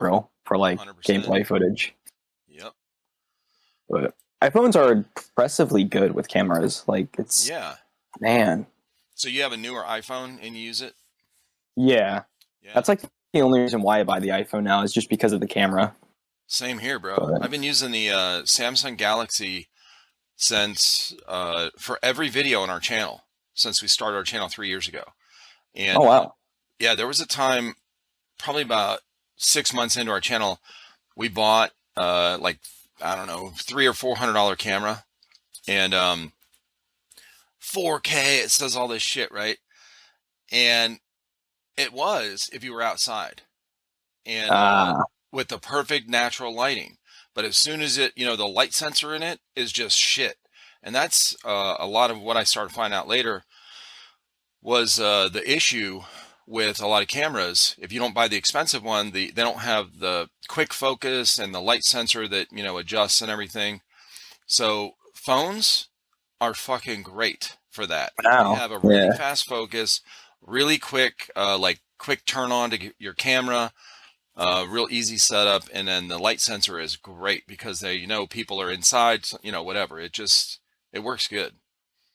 GoPro for like 100%. gameplay footage. Yep. But iPhones are impressively good with cameras. Like it's Yeah. man, So you have a newer iPhone and you use it? yeah. Yeah. That's like the only reason why I buy the iPhone now is just because of the camera. Same here, bro. But I've been using the Samsung Galaxy since for every video on our channel since we started our channel 3 years ago. oh And wow, yeah, there was a time, probably about 6 months into our channel, we bought like, I don't know, $300 or $400 camera, and 4K. It says all this shit, right? And it was if you were outside and ah, with the perfect natural lighting. But as soon as it, the light sensor in it is just shit. And that's a lot of what I started finding out later was the issue with a lot of cameras. If you don't buy the expensive one, they don't have the quick focus and the light sensor that, adjusts and everything. So phones are fucking great for that. They wow, have a really yeah, fast focus, really quick, like quick turn on to your camera, real easy setup, and then the light sensor is great because they people are inside, whatever. It works good.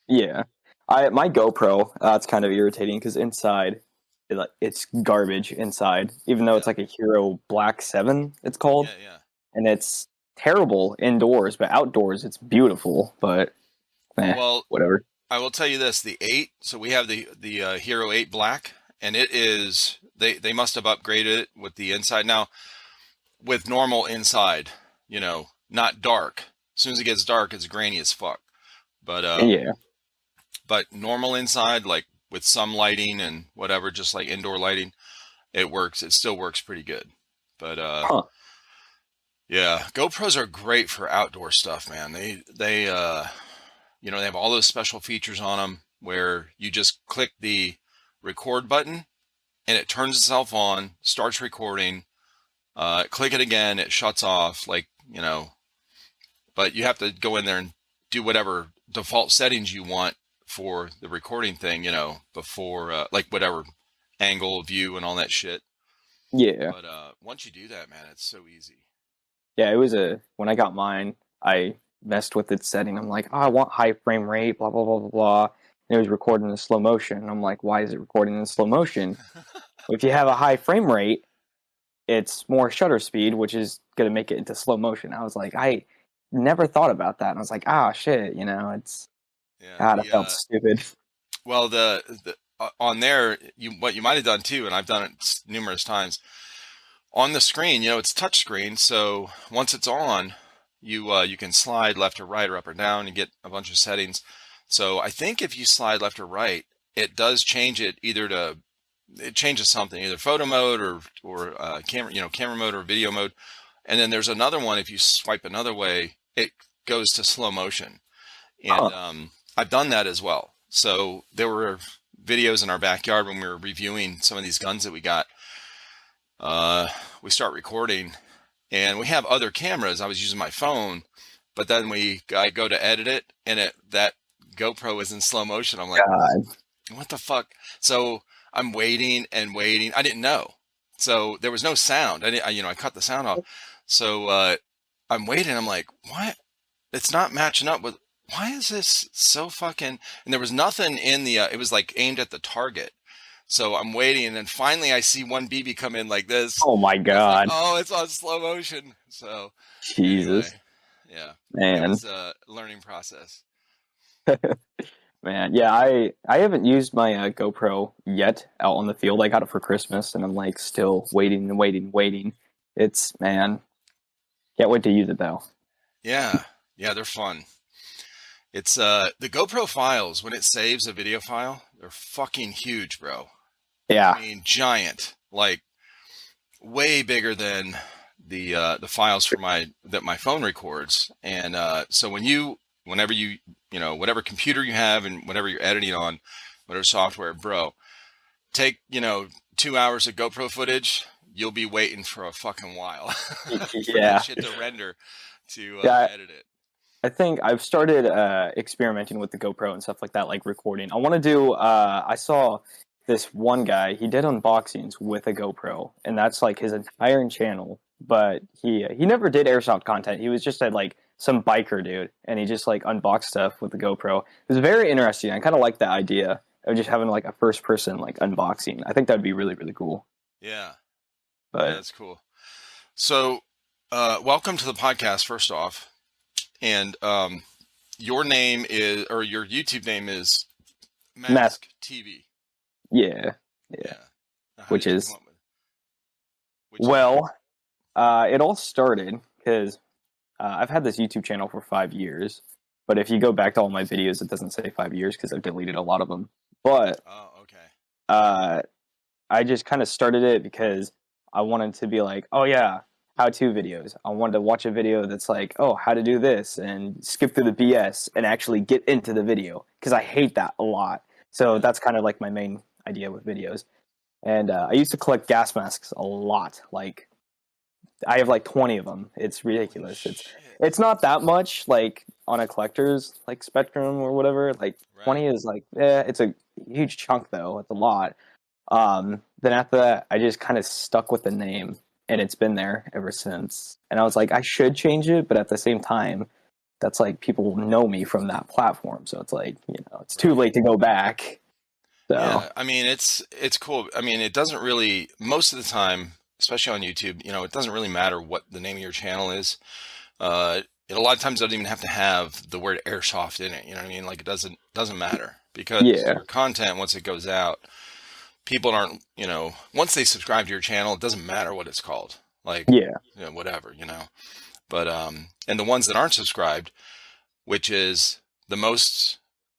yeah. My GoPro, it's kind of irritating because inside, it's garbage inside. Even though it's Yeah, like a Hero Black 7, it's called, yeah, yeah. and it's terrible indoors, but outdoors it's beautiful. But Well, whatever. I will tell you this: the 8. So we have the Hero 8 Black, and it is they must have upgraded it with the inside now. With normal inside, not dark. As soon as it gets dark, it's grainy as fuck. But Yeah. normal inside, like with some lighting and whatever, just like indoor lighting, it works. It still works pretty good. But Huh. yeah, GoPros are great for outdoor stuff, man. They have all those special features on them where you just click the record button and it turns itself on, starts recording. Click it again, it shuts off. But you have to go in there and do whatever default settings you want for the recording thing, before like whatever angle, view, and all that shit. Yeah. But once you do that, man, it's so easy. Yeah, when I got mine, I messed with its setting. I'm like, oh, I want high frame rate, blah blah blah blah blah. And it was recording in slow motion. I'm like, why is it recording in slow motion? If you have a high frame rate, it's more shutter speed, which is gonna make it into slow motion. I was like, I never thought about that. And I was like, ah, shit, it's Yeah. God, I felt stupid. Well, the on there, what you might have done too, and I've done it numerous times on the screen. It's touch screen, so once it's on, you can slide left or right or up or down and get a bunch of settings. So I think if you slide left or right, it does change it it changes something, either photo mode or camera mode or video mode. And then there's another one. If you swipe another way, it goes to slow motion. And Huh. I've done that as well. So there were videos in our backyard when we were reviewing some of these guns that we got. We start recording, and we have other cameras. I was using my phone, but then I go to edit it, and that GoPro is in slow motion. I'm like, God. what the fuck? So I'm waiting and waiting. I didn't know. So there was no sound. I cut the sound off. So I'm waiting. I'm like, what? It's not matching up with, why is this so fucking, and there was nothing in it was like aimed at the target. So I'm waiting, and then finally I see one BB come in like this. Oh my I was like, God. oh, it's on slow motion. So anyway, Jesus. yeah, it Man. was a learning process. Man, yeah, I haven't used my GoPro yet out on the field. I got it for Christmas, and I'm like still waiting and waiting, waiting. It's man, can't wait to use it though. Yeah, yeah, they're fun. It's the GoPro files when it saves a video file, they're fucking huge, bro. I Yeah, mean, giant, like way bigger than the files for my phone records. And so whenever whatever computer you have and whatever you're editing on, whatever software, bro, take 2 hours of GoPro footage, you'll be waiting for a fucking while for that yeah, shit to render to yeah. edit it. I think I've started experimenting with the GoPro and stuff like that, like recording. I want to do. I saw this one guy, he did unboxings with a GoPro, and that's like his entire channel. But he never did airsoft content. He was just a like some biker dude, and he just like unboxed stuff with the GoPro. It was very interesting. I kind of like the idea of just having like a first person like unboxing. I think that'd be really really cool. Yeah. Yeah, But that's cool. So, welcome to the podcast, first off. And your name is, or your YouTube name is math, Mask TV. yeah, yeah. Yeah. Now, how Which did you come is up with? Which is what? well, it all started because I've had this YouTube channel for 5 years. But if you go back to all my videos, it doesn't say 5 years because I've deleted a lot of them. But Oh, okay. uh, I just kind of started it because I wanted to be like, oh yeah, how-to videos. I wanted to watch a video that's like, oh, how to do this and skip through the BS and actually get into the video because I hate that a lot. So Yeah. that's kind of like my main idea with videos. And I used to collect gas masks a lot. Like I have like 20 of them. It's Holy ridiculous. shit. It's not that much like on a collector's like spectrum or whatever. Like Right. 20 is like it's a huge chunk though. It's a lot. Then after that, I just kind of stuck with the name, and it's been there ever since. And I was like, I should change it, but at the same time, that's like people know me from that platform, so it's like it's too Right. late to go back. So Yeah, I mean it's cool. I mean, it doesn't really most of the time, especially on YouTube, it doesn't really matter what the name of your channel is. It a lot of times doesn't even have to have the word airsoft in it. You know what I mean? Like it doesn't matter because yeah, your content once it goes out, people aren't, once they subscribe to your channel, it doesn't matter what it's called. Like, yeah, whatever, But and the ones that aren't subscribed, which is the most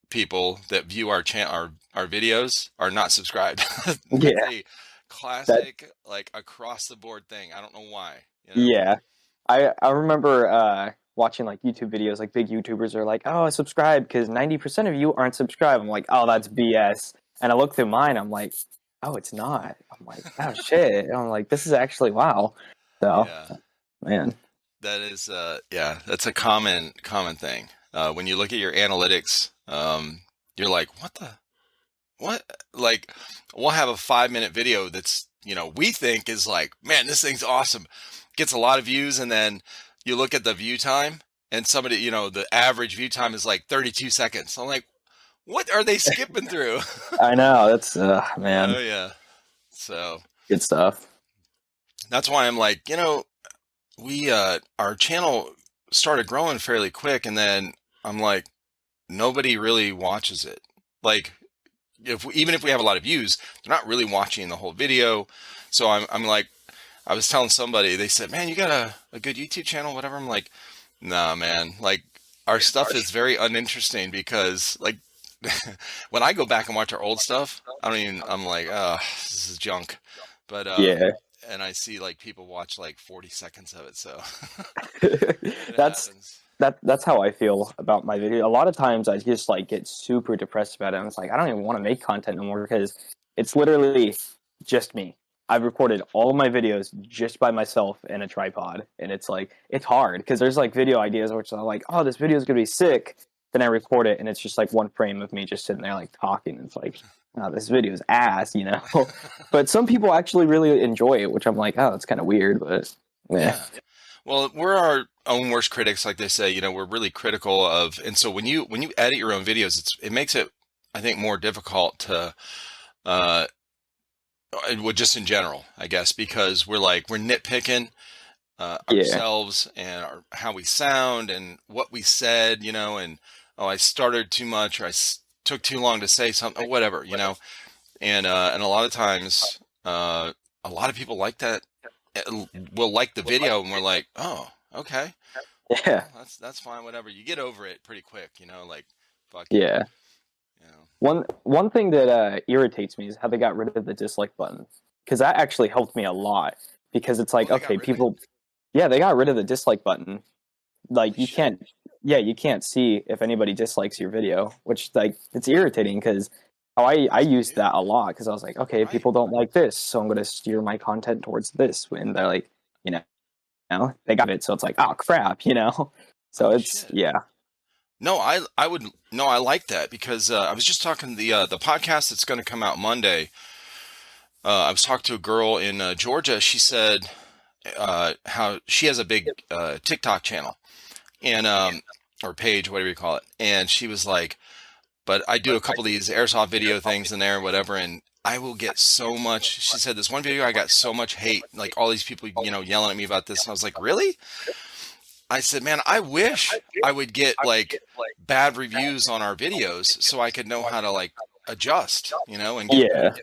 people that view our videos are not subscribed. That's yeah. a That classic, like across the board thing. I don't know why, yeah. I remember watching like YouTube videos. Like big YouTubers are like, "Oh, subscribe," because 90% of you aren't subscribed. I'm like, "Oh, that's BS." And I look through mine. I'm like, "Oh, it's not." I'm like, "Oh shit." And I'm like, "This is actually wow." So Yeah, man, that is, yeah, that's a common thing. When you look at your analytics, you're like, what? Like, we'll have a 5-minute video that's, we think is like, man, this thing's awesome. Gets a lot of views. And then you look at the view time and somebody, the average view time is like 32 seconds. I'm like, what are they skipping through? I know that's man, Oh, yeah. So good stuff. that's why I'm like, we, our channel started growing fairly quick. And then I'm like, nobody really watches it. Like, even if we have a lot of views, they're not really watching the whole video. So I'm like, I was telling somebody, they said, man, you got a good YouTube channel, whatever. I'm like, nah, man, like our stuff is very uninteresting because like when I go back and watch our old stuff, I'm like, oh, this is junk. But, Yeah, and I see like people watch like 40 seconds of it. So it that's happens. that's how I feel about my video. A lot of times I just like get super depressed about it. And it's like I don't even want to make content anymore because it's literally just me. I've recorded all of my videos just by myself in a tripod, and it's like it's hard because there's like video ideas which are like, oh, this video is gonna be sick. Then I record it, and it's just like one frame of me just sitting there like talking. It's like, oh, this video is ass. But some people actually really enjoy it, which I'm like, oh, it's kind of weird, but yeah, Yeah. Well, we're our own worst critics, like they say. We're really critical of, and so when you edit your own videos, it makes it, I think, more difficult to, uh, well, just in general, I guess, because we're nitpicking yeah, ourselves and how we sound and what we said, and oh, I started too much or took too long to say something or whatever. And a lot of times, a lot of people like that will like the video and we're like, oh, okay. yeah, Well, that's fine, whatever. You get over it pretty quick, like fuck it, yeah. you know. One thing that irritates me is how they got rid of the dislike button because that actually helped me a lot because it's Oh, like they got okay, rid of it? people, yeah, they got rid of the dislike button. Like Holy you shit. can't, yeah, you can't see if anybody dislikes your video, which like it's irritating because how I That's used new. that a lot because I was like, okay, Right. people don't like this, so I'm going to steer my content towards this. And they're like, you know, they got it, so it's like, oh crap. So Oh it's shit. yeah, No, I would no, I like that because I was just talking the podcast that's going to come out Monday. I was talking to a girl in Georgia. She said how she has a big TikTok channel and or page, whatever you call it, and she was like, "But I do a couple of these airsoft video things in there, whatever, and I will get so much." She said this one video, I got so much hate, like all these people, yelling at me about this, and I was like, "Really?" I said, man, I wish I would get like bad reviews on our videos so I could know how to like adjust, and get better. Yeah,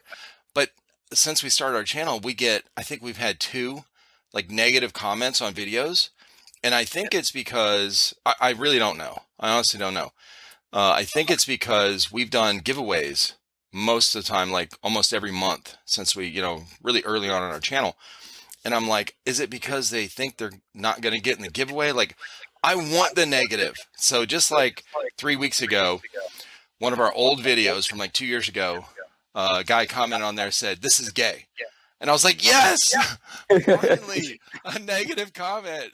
But since we started our channel, I think we've had two like negative comments on videos. And I think it's because I really don't know. I honestly don't know. I think it's because we've done giveaways most of the time, like almost every month since we, really early on our channel. And I'm like, is it because they think they're not going to get in the giveaway? Like, I want the negative. So just like 3 weeks ago, one of our old videos from like 2 years ago, a guy commented on there said, "This is gay." And I was like, yes, finally, a negative comment.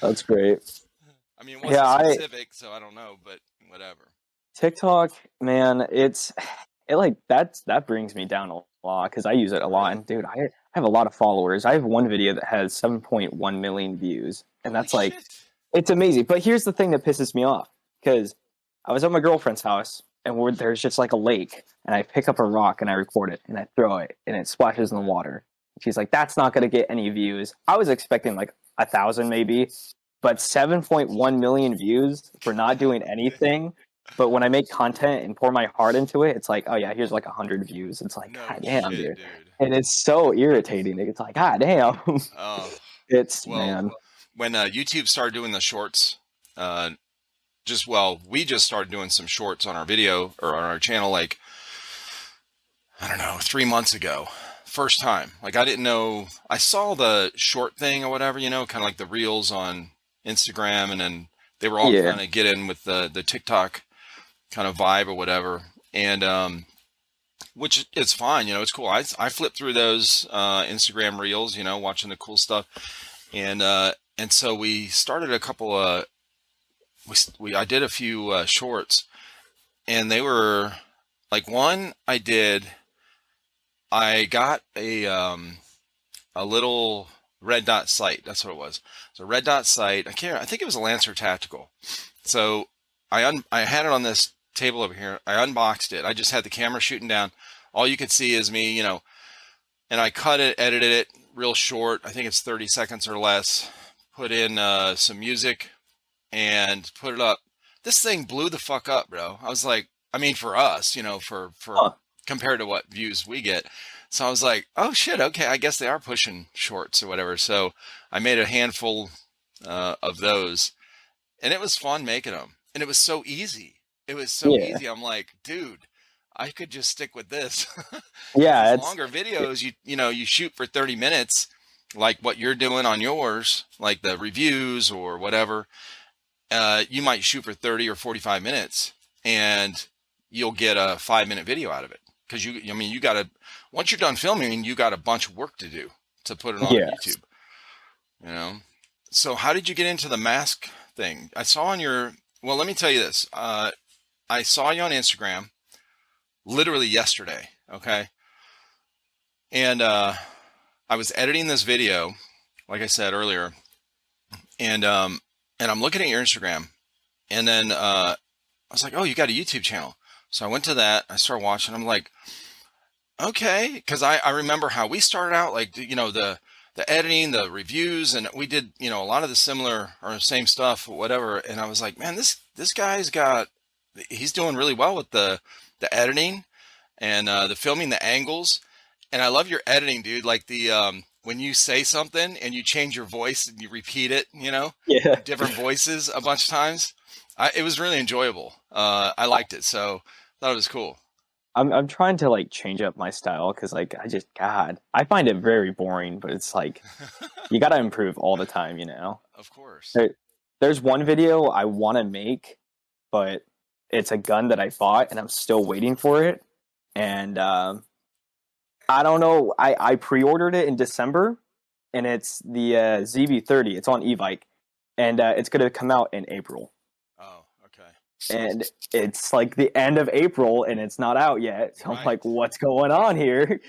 that's great. I mean, it Yeah, wasn't I specific, so I don't know, but whatever. TikTok, man, it like that brings me down a lot because I use it a lot. Really? And dude, I have a lot of followers. I have one video that has 7.1 million views, and Holy that's like shit. it's amazing. But here's the thing that pisses me off because I was at my girlfriend's house and there's just like a lake, and I pick up a rock and I record it and I throw it and it splashes in the water. She's like, "That's not gonna get any views." I was expecting like 1,000 maybe, but 7.1 million views for not God doing damn. anything. But when I make content and pour my heart into it, it's like, oh yeah, here's like 100 views. It's like, No god damn, shit, dude. dude. And it's so irritating. It's like, god damn. Oh, It's well, man. when YouTube started doing the shorts, uh, we just started doing some shorts on our video or on our channel, like, I don't know, 3 months ago. First time. Like, I didn't know. I saw the short thing or whatever, kind of like the reels on Instagram, and then they were all Yeah. trying to get in with the TikTok kind of vibe or whatever. And, which is fine, it's cool. I flip through those Instagram reels, watching the cool stuff. And so we started a couple of, I did a few shorts, and they were like one I got a little red dot sight. That's what it was. So red dot sight. I think it was a Lancer Tactical. So I had it on this table over here. I unboxed it. I just had the camera shooting down. All you could see is me, and I cut it, edited it real short. I think it's 30 seconds or less. Put in some music and put it up. This thing blew the fuck up, bro. I was like, I mean, for us, for Huh. compared to what views we get. So I was like, oh shit, okay, I guess they are pushing shorts or whatever. So I made a handful of those, and it was fun making them. And it was so easy. It was so Yeah. easy. I'm like, dude, I could just stick with this. Because these Yeah. longer videos, you shoot for 30 minutes, like what you're doing on yours, like the reviews or whatever. You might shoot for 30 or 45 minutes, and you'll get a 5-minute video out of it. Because you got to, once you're done filming, you got a bunch of work to do to put it on Yeah. YouTube, you know? So how did you get into the mask thing? I saw on well, let me tell you this. I saw you on Instagram literally yesterday, okay? And I was editing this video, like I said earlier, and I'm looking at your Instagram, and then I was like, oh, you got a YouTube channel. So I went to that. I started watching. I'm like, okay, because I remember how we started out, like the editing, the reviews, and we did a lot of the similar or same stuff, whatever. And I was like, man, this guy's he's doing really well with the editing and the filming, the angles. And I love your editing, dude. Like when you say something and you change your voice and you repeat it, Yeah. different voices a bunch of times. It was really enjoyable. I liked it, so thought it was cool. I'm trying to like change up my style because like God, I find it very boring. But it's like you got to improve all the time. Of course. There, there's one video I want to make, but it's a gun that I bought and I'm still waiting for it. And I don't know. I pre-ordered it in December, and it's the ZB30. It's on e-bike, and it's going to come out in April. Oh, okay. and it's like the end of April and it's not out yet. So I'm Right. like, what's going on here?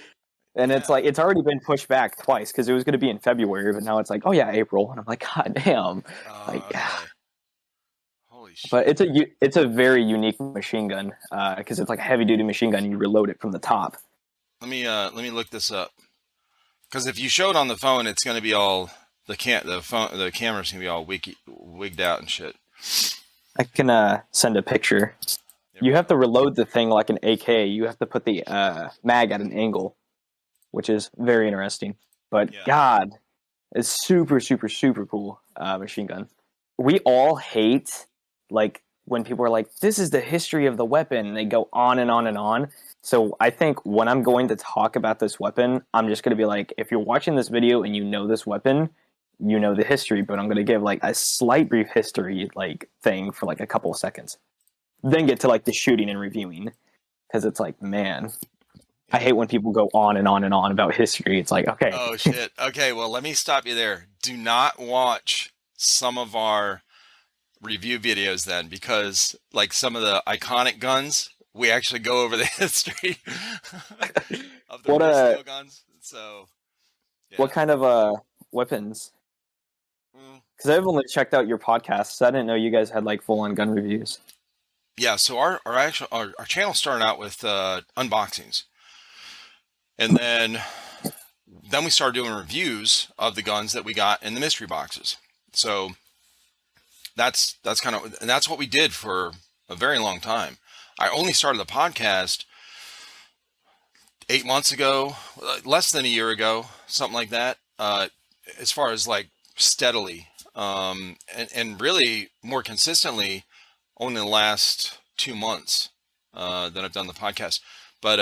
And it's Yeah. like it's already been pushed back twice because it was going to be in February, but now it's like, oh yeah, April, and I'm like, God damn, like. Okay. Holy But shit. it's a very unique machine gun because it's like a heavy duty machine gun. You reload it from the top. Let me look this up. Because if you show it on the phone, it's going to be all the camera's going to be all wigged out and shit. I can send a picture. There we You have go. to reload the thing like an AK. You have to put the mag at an angle, which is very interesting. But Yeah. God, it's super, super, super cool machine gun. We all hate like when people are like, "This is the history of the weapon." And they go on and on and on. So I think when I'm going to talk about this weapon, I'm just going to be like, if you're watching this video and you know this weapon, you know the history. But I'm going to give like a slight brief history like thing for like a couple of seconds, then get to like the shooting and reviewing because it's like, man, I Yeah. hate when people go on and on and on about history. It's like, okay, Oh shit. Okay, well let me stop you there. Do not watch some of our review videos then, because like some of the iconic guns, we actually go over the history of the what real steel guns. So what yeah. kind of weapons? Mm. Because I've only checked out your podcasts. So I didn't know you guys had like full on gun reviews. Yeah, so our channel started out with unboxings. And then we started doing reviews of the guns that we got in the mystery boxes. So that's kind of, and that's what we did for a very long time. I only started the podcast 8 months ago, less than a year ago, something like that. As far as like steadily, and really more consistently, only the last 2 months that I've done the podcast. But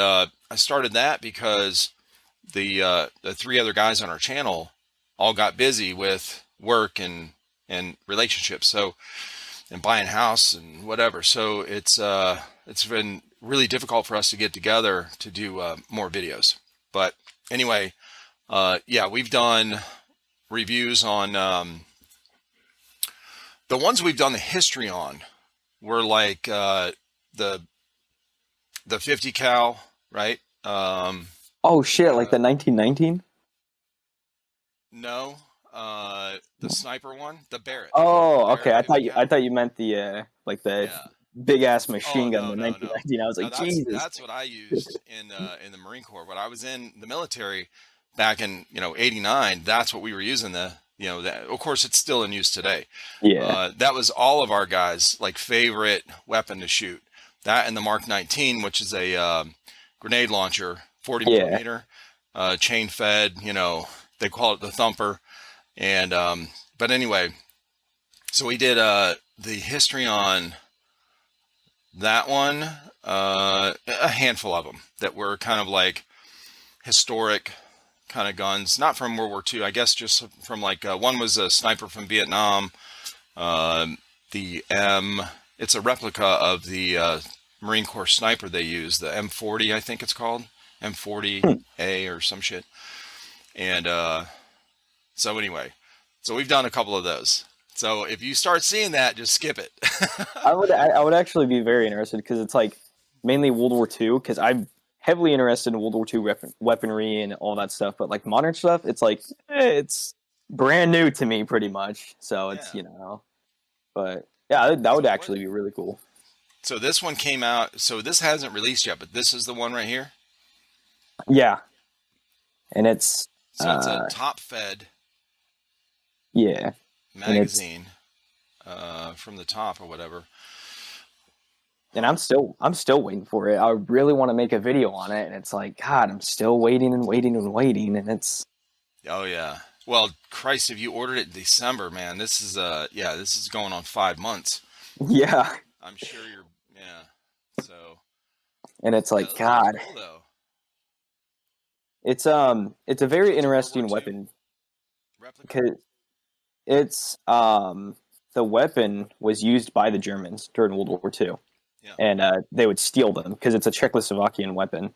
I started that because the three other guys on our channel all got busy with work and relationships, so, and buying a house and whatever. So it's been really difficult for us to get together to do more videos. But anyway, yeah, we've done reviews on the ones we've done the history on were like the 50 cal, right? Oh The shit! Like the 1919. No, the sniper one, the Barrett, Oh, okay. Barrett 50 I cal. thought you meant the like the Yeah. big ass Oh machine gun, no, the no, no. 1919. I was No, like, that's Jesus. that's what I used in the Marine Corps. When I was in the military back in '89, that's what we were using. That, of course it's still in use today. Yeah, That was all of our guys' like favorite weapon to shoot. That and the Mark 19, which is a grenade launcher, 40 yeah. millimeter, chain fed. They call it the Thumper. And but anyway, so we did the history on that one, a handful of them that were kind of like historic kind of guns, not from World War II, I guess, just from like one was a sniper from Vietnam. The it's a replica of the Marine Corps sniper they use, the M40, I think it's called, M40A or some shit. And so anyway, so we've done a couple of those. So if you start seeing that, just skip it. I would actually be very interested because it's like mainly World War II because I'm heavily interested in World War II weaponry and all that stuff. But like modern stuff, it's like it's brand new to me pretty much. So it's Yeah. but yeah, that would So what? actually be really cool. So this one came out. So this hasn't released yet, but this is the one right here. Yeah, and it's So it's a top fed yeah, and it's magazine from the top or whatever. and I'm still waiting for it. I really want to make a video on it, and it's like God, I'm still waiting and waiting and waiting, and it's Oh yeah. Well, Christ, if you ordered it in December, man, this is this is going on 5 months. yeah, I'm sure you're yeah. So and it's yeah, like those look God, cool though. it's a very It's a World War interesting II weapon replica. because it's the weapon was used by the Germans during World War II, Yeah. and they would steal them because it's a Czechoslovakian weapon,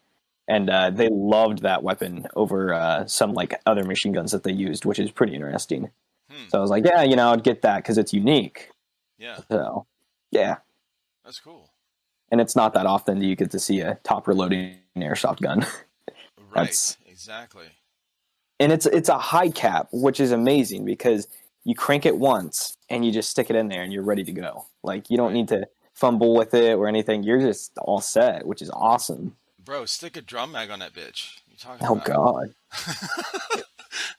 and they loved that weapon over some like other machine guns that they used, which is pretty interesting. Hmm. So I was like, yeah, I'd get that because it's unique. Yeah. So yeah, That's cool. And it's not that often that you get to see a top reloading airsoft gun. Right. That's Exactly. and it's a high cap, which is amazing because you crank it once and you just stick it in there and you're ready to go. Like you don't Right. need to fumble with it or anything. You're just all set, which is awesome. Bro, stick a drum mag on that bitch. What you talking Oh about? god.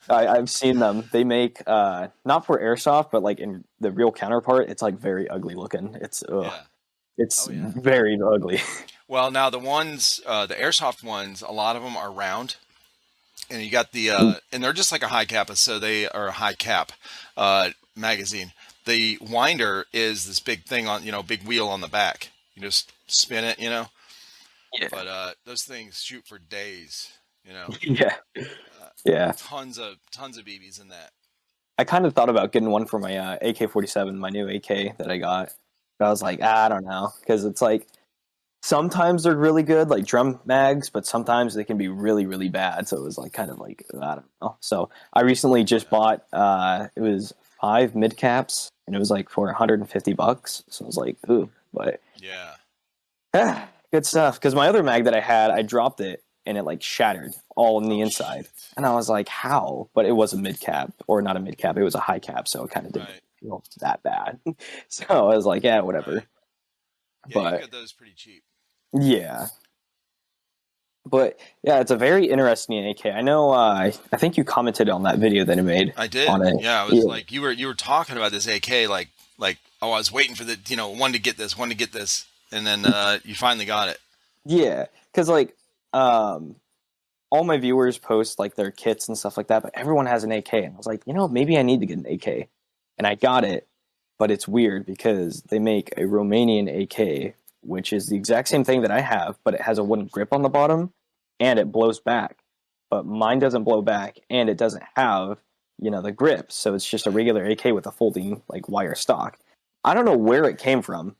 I've seen them. They make not for airsoft, but like in the real counterpart, it's like very ugly looking. Yeah. It's Oh yeah. very ugly. Well, now the ones, the airsoft ones, a lot of them are round, and you got the, and they're just like a high cap, so they are a high cap magazine. The winder is this big thing on, big wheel on the back. You just spin it, Yeah. But those things shoot for days, you know. Yeah. Uh, Yeah. tons of BBs in that. I kind of thought about getting one for my AK-47, my new AK that I got. But I was Yeah. like, I don't know, because it's like sometimes they're really good, like drum mags, but sometimes they can be really, really bad. So it was like kind of like I don't know. So I recently just Yeah. bought it was 5 mid caps, and it was like for $150. So I was like, ooh, but Yeah. good stuff. Because my other mag that I had, I dropped it and it like shattered all in the Oh inside, shit. and I was like, how? But it was a mid cap, or not a mid cap. It was a high cap, so it kind of didn't Right. feel that bad. So I was like, yeah, whatever. Right. Yeah, you can But get those pretty cheap. yeah. But yeah, it's a very interesting AK. I know. I think you commented on that video that I made I did. on it. Yeah, I was Yeah, like, you were talking about this AK, like oh, I was waiting for the one to get this, one to get this, and then you finally got it. yeah. Because like, um, all my viewers post like their kits and stuff like that, but everyone has an AK, and I was like, maybe I need to get an AK, and I got it. But it's weird because they make a Romanian AK, which is the exact same thing that I have, but it has a wooden grip on the bottom, and it blows back. But mine doesn't blow back, and it doesn't have the grip, so it's just a Right. regular AK with a folding like wire stock. I don't know where it came from,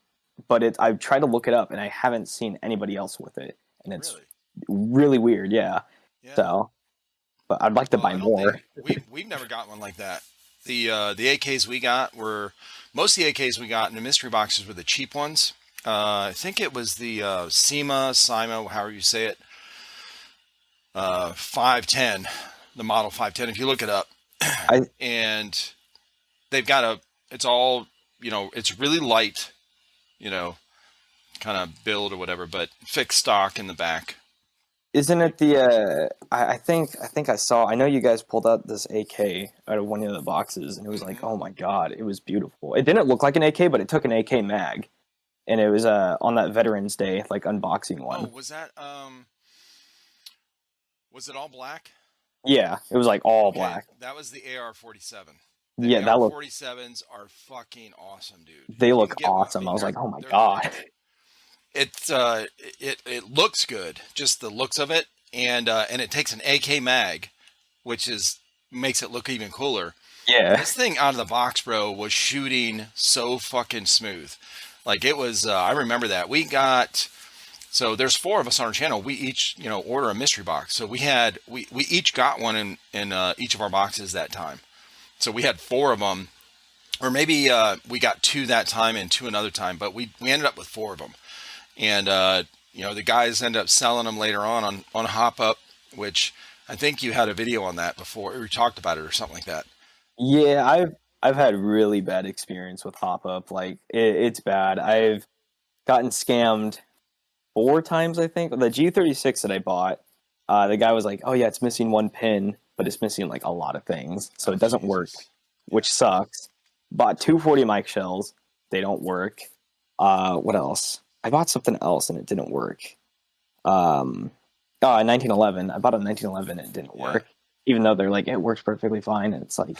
but I've tried to look it up, and I haven't seen anybody else with it, and it's Really? really weird. Yeah. Yeah. So, but I'd like to Well, buy I don't more. think we've never got one like that. The AKs we got were most of the AKs we got in the mystery boxes were the cheap ones. I think it was the SIMA, however you say it, 510, the model 510. If you look it up, I and they've got it's all, it's really light, you know, kind of build or whatever, but fixed stock in the back. Isn't it the I think I saw I know you guys pulled out this AK out of one of the boxes, and it was like, Hmm. oh my god, it was beautiful. It didn't look like an AK, but it took an AK mag, and it was on that Veterans Day like unboxing Oh, one. was it all black? Yeah, it was like all Okay, black. that was the AR-47. The Yeah, that looked AR-47s are fucking awesome, dude. they If you look can get one, awesome. I was like, oh my they're god. great. It looks good, just the looks of it, and it takes an AK mag, which is makes it look even cooler. And Yeah, this thing out of the box, bro, was shooting so fucking smooth. Like it was, I remember that we got. So there's four of us on our channel. We each, order a mystery box. So we each got one in each of our boxes that time. So we had four of them, or maybe we got two that time and two another time. But we ended up with four of them, and the guys ended up selling them later on Hop Up, which I think you had a video on that before, or you talked about it or something like that. yeah. I've had really bad experience with Hop Up. Like it's bad. I've gotten scammed 4 times, I think. The G36 that I bought, the guy was like, "Oh yeah, it's missing one pin, but it's missing like a lot of things, so Oh it doesn't work," Jesus, which yeah, sucks. Bought 240 mic shells, they don't work. What else? I bought something else and it didn't work. A 1911. I bought a 1911 and it didn't yeah. work, even though they're like it works perfectly fine. And it's like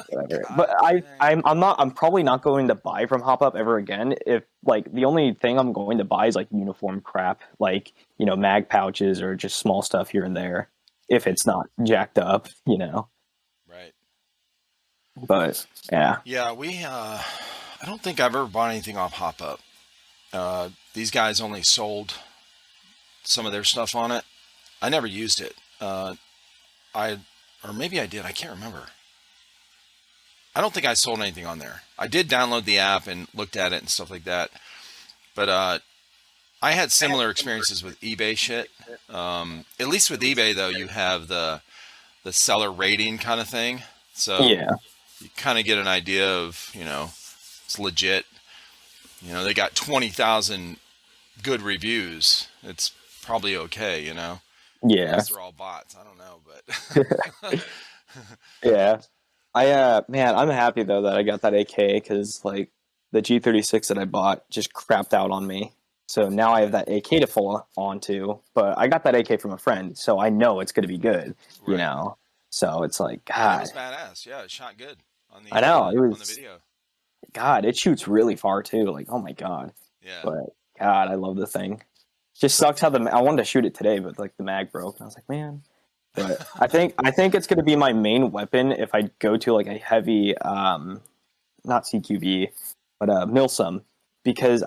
whatever. But God I, dang. I'm not. I'm probably not going to buy from Hop Up ever again. If like the only thing I'm going to buy is like uniform crap, like mag pouches or just small stuff here and there. If Right, it's not jacked up. right. But yeah, Yeah, I don't think I've ever bought anything off Hop Up. These guys only sold some of their stuff on it. I never used it. I, or maybe I did. I can't remember. I don't think I sold anything on there. I did download the app and looked at it and stuff like that. But I had similar experiences with eBay shit. At least with eBay though, you have the seller rating kind of thing, so Yeah, you kind of get an idea of, it's legit. They got 20,000 good reviews. It's probably okay. yeah, Unless they're all bots. I don't know, but yeah. Man, I'm happy though that I got that AK because like the G36 that I bought just crapped out on me. So now I have that AK to fall onto, but I got that AK from a friend, so I know it's going to be good, you right. know. So it's like, And it God, was badass. Yeah, it shot good on I know it the was. video. God, it shoots really far too. Like, oh my God, Yeah. but God, I love the thing. Just sucks how I wanted to shoot it today, but like the mag broke, and I was like, man. But I think it's going to be my main weapon if I go to like a heavy, not CQB, but Milsim, because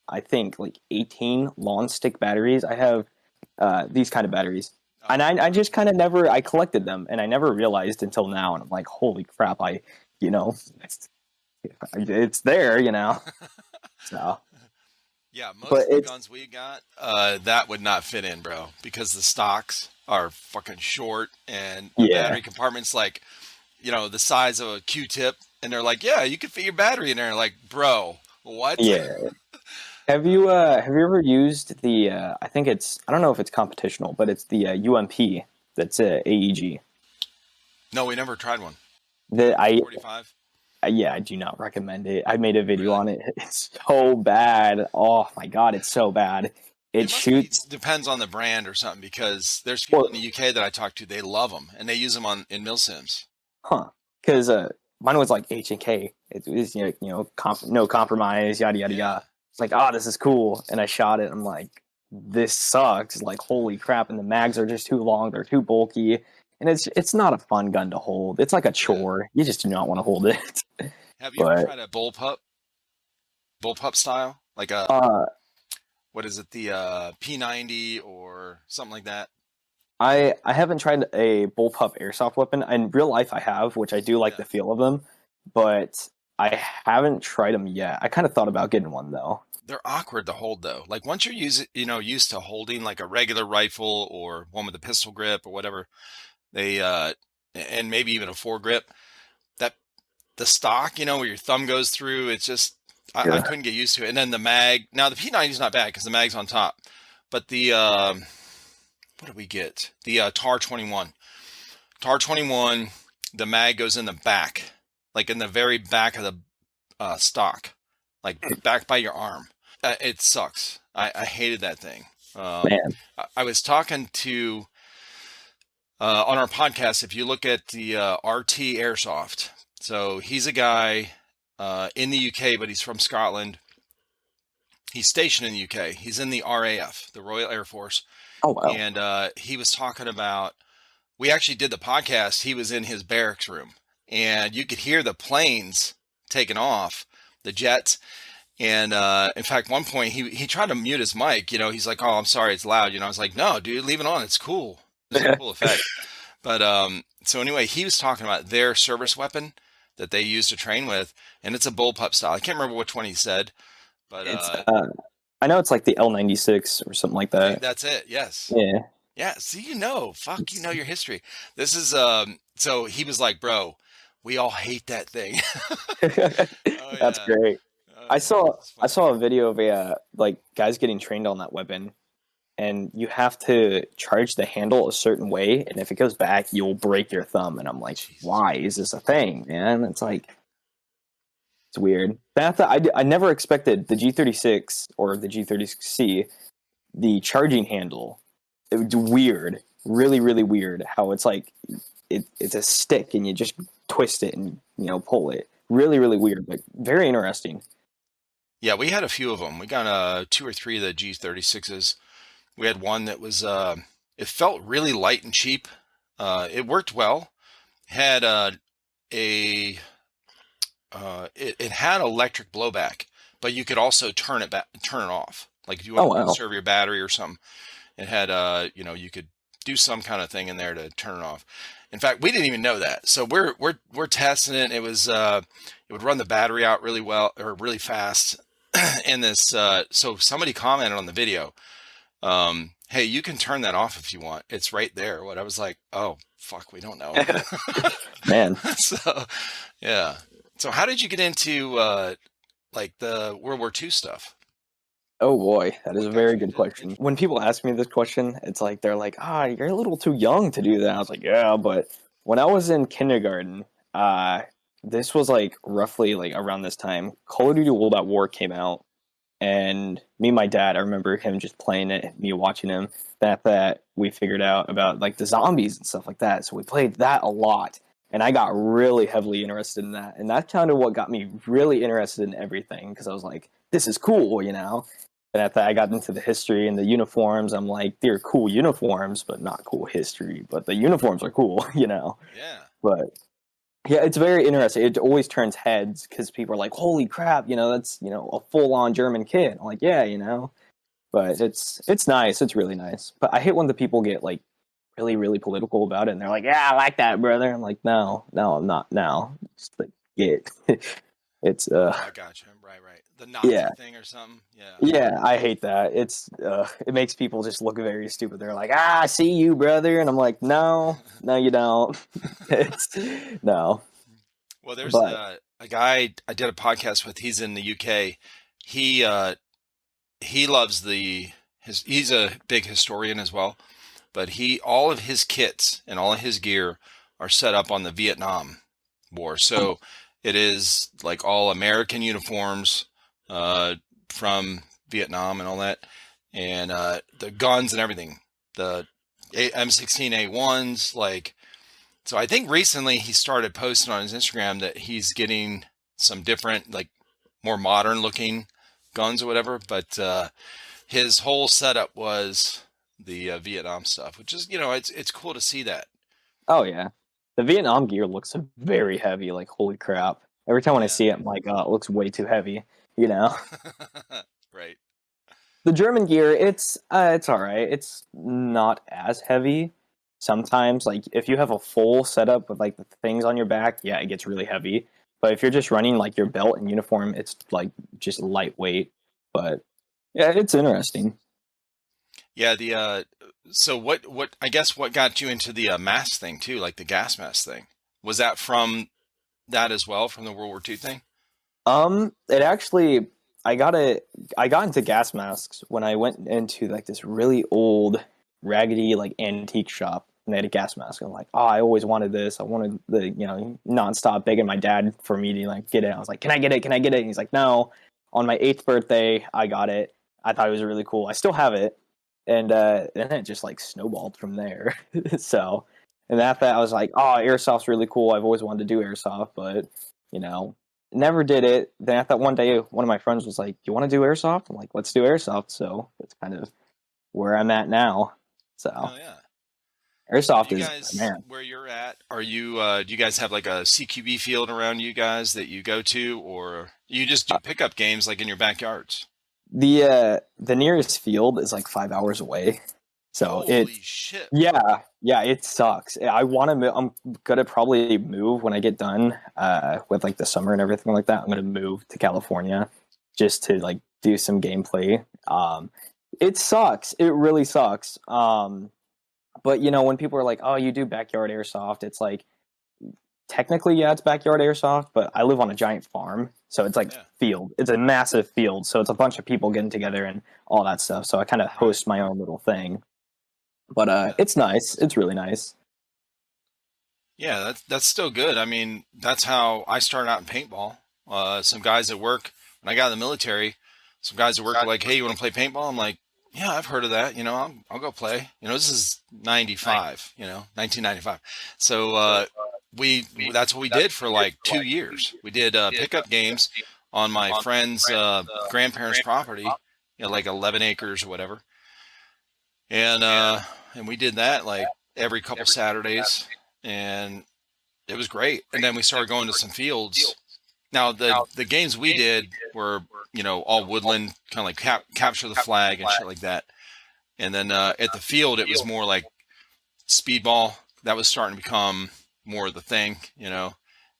I think like 18 lawn stick batteries. I have these kind of batteries, Oh, and I just kind of never I collected them, and I never realized until now, and I'm like, holy crap, you know, it's there, So, yeah. but Most of the it's guns we got, that would not fit in, bro, because the stocks are fucking short, and the yeah, battery compartment's like, the size of a Q-tip, and they're like, yeah, you can fit your battery in there. Like, bro, what? yeah. Have you ever used the I think I don't know if it's competitional, but it's the UMP that's AEG. No, we never tried one. The The 45. Yeah, I do not recommend it. I made a video Really? on it. It's so bad. Oh my God, it's so bad. It It must be shoots depends on the brand or something, because there's people in the well, UK that I talk to, they love them and they use them in milsims. huh? Because mine was like H&K. It was no compromise, yada yada Yeah. yada. It's like, oh, this is cool, and I shot it. I'm like, this sucks. Like, holy crap! And the mags are just too long. They're too bulky, and it's not a fun gun to hold. It's like a Yeah. chore. You just do not want to hold it. Have you ever But tried a bullpup style? Like uh, what is it? The P90 or something like that? I haven't tried a bullpup airsoft weapon. In real life, I have, which I do like Yeah. the feel of them, but I haven't tried them yet. I kind of thought about getting one though. They're awkward to hold though. Like once you're used to holding like a regular rifle or one with a pistol grip or whatever, they and maybe even a foregrip, that the stock, where your thumb goes through, it's just I Yeah. couldn't get used to it. And then the mag, now the P90 is not bad because the mag's on top, but the what did we get? The TAR 21. TAR 21, the mag goes in the back, like in the very back of the stock, like back by your arm. It sucks. I hated that thing. Man. I was talking to on our podcast. If you look at the RT Airsoft, so he's a guy in the UK, but he's from Scotland. He's stationed in the UK. He's in the RAF, the Royal Air Force, Oh wow. and he was talking about. We actually did the podcast. He was in his barracks room, and you could hear the planes taking off, the jets. And in fact, one point he tried to mute his mic. He's like, "Oh, I'm sorry, it's loud." I was like, "No, dude, leave it on. It's cool. It's a cool effect." But so anyway, he was talking about their service weapon that they use to train with, and it's a bullpup style. I can't remember which one he said, but It's I know it's like the L96 or something like that. that's it. Yes. Yeah. Yeah, see, fuck, your history. This is so he was like, bro, we all hate that thing. Oh That's yeah. great. Oh I yeah, saw it's I funny. saw a video of like guys getting trained on that weapon, and you have to charge the handle a certain way, and if it goes back, you'll break your thumb. And I'm like, Jesus why is Christ. this a thing, man? It's Right. like it's weird. But I never expected the G36 or the G36C, the charging handle. It was weird, really, really weird. How it's like it's a stick, and you just twist it and pull it. Really, really weird, but very interesting. Yeah, we had a few of them. We got two or three of the G36s. We had one that was it felt really light and cheap. It worked well. Had a it had electric blowback, but you could also turn it off. Like if you Oh wanted to wow. conserve your battery or something, it had you could do some kind of thing in there to turn it off. In fact, we didn't even know that. So we're testing it. It would run the battery out really well or really fast. and this, so somebody commented on the video, hey, you can turn that off if you want. It's right there. What I was like, oh, fuck, we don't know. Man. So, yeah. So how did you get into like the World War II stuff? Oh boy, that is What a got very you good into question. When people ask me this question, it's like they're like, "Ah, you're a little too young to do that." I was like, "Yeah," but when I was in kindergarten, uh, this was like roughly like around this time. Call of Duty World at War came out, and me and my dad, I remember him just playing it, me watching him. That we figured out about like the zombies and stuff like that. So we played that a lot, and I got really heavily interested in that, and that's kind of what got me really interested in everything because I was like, "This is cool," you know. And after I got into the history and the uniforms, I'm like, they're cool uniforms, but not cool history. But the uniforms are cool, you know. Yeah. But yeah, it's very interesting. It always turns heads because people are like, "Holy crap!" You know, that's a full-on German kid. I'm like, yeah, you know. But it's nice. It's really nice. But I hate when the people get like really really political about it, and they're like, "Yeah, I like that, brother." I'm like, "No, no, I'm not. No, just like get." It's Oh, I got you. Right, right. The Nazi yeah. thing or something. Yeah. Yeah, I hate that. It makes people just look very stupid. They're like, "Ah, I see you, brother," and I'm like, "No, no, you don't." It's no, Well, there's but a guy I did a podcast with. He's in the UK. He loves he's a big historian as well, but he all of his kits and all of his gear are set up on the Vietnam War. So it is like all American uniforms from Vietnam and all that, and the guns and everything, the M16A1s, like. So I think recently he started posting on his Instagram that he's getting some different, like more modern looking guns or whatever. But his whole setup was the Vietnam stuff, which is, it's cool to see that. oh yeah, the Vietnam gear looks very heavy. Like holy crap! Every time when I Yeah. see it, I'm like, "Oh, it looks way too heavy." You know, Right. the German gear, it's all right. It's not as heavy. Sometimes, like if you have a full setup with like the things on your back, yeah, it gets really heavy. But if you're just running like your belt and uniform, it's like just lightweight. But yeah, it's interesting. Yeah. So what, I guess what got you into the mask thing too, like the gas mask thing? Was that from that as well, from the World War II thing? It actually, I got a, I got into gas masks when I went into like this really old, raggedy like antique shop, and they had a gas mask. I'm like, oh, I always wanted this. I wanted the, nonstop begging my dad for me to like get it. I was like, can I get it? Can I get it? And he's like, no. On my 8th birthday, I got it. I thought it was really cool. I still have it, and then it just like snowballed from there. So, and after that, I was like, oh, airsoft's really cool. I've always wanted to do airsoft, but you know never did it. Then I thought one day one of my friends was like, "You want to do airsoft?" I'm like, "Let's do airsoft." So that's kind of where I'm at now. So Oh yeah. Are airsoft you is guys man. where you're at? Are you do you guys have like a CQB field around you guys that you go to, or you just do pickup games like in your backyards? The nearest field is like 5 hours away. So Holy shit. yeah, it sucks. I want to move. I'm gonna probably move when I get done with like the summer and everything like that. I'm gonna move to California just to like do some gameplay. It sucks. It really sucks. But when people are like, "Oh, you do backyard airsoft," it's like technically, yeah, it's backyard airsoft, but I live on a giant farm, so it's like Yeah. field. It's a massive field, so it's a bunch of people getting together and all that stuff. So I kind of Right. host my own little thing. But Yeah. it's nice. It's really nice. Yeah, that's still good. I mean, that's how I started out in paintball. Some guys at work, when I got in the military, some guys at work were like, "Hey, you want to play paintball?" I'm like, "Yeah, I've heard of that. I'll go play." This is 95, 1995. So we that's what we did for like 2 years. We did pickup games on my friend's grandparents' property, like 11 acres or whatever, and we did that like every couple Saturdays, and it was great. And then we started going to some fields. Now the games we did were all woodland, kind of like capture the flag and shit like that. And then at the field it was more like speedball. That was starting to become more of the thing.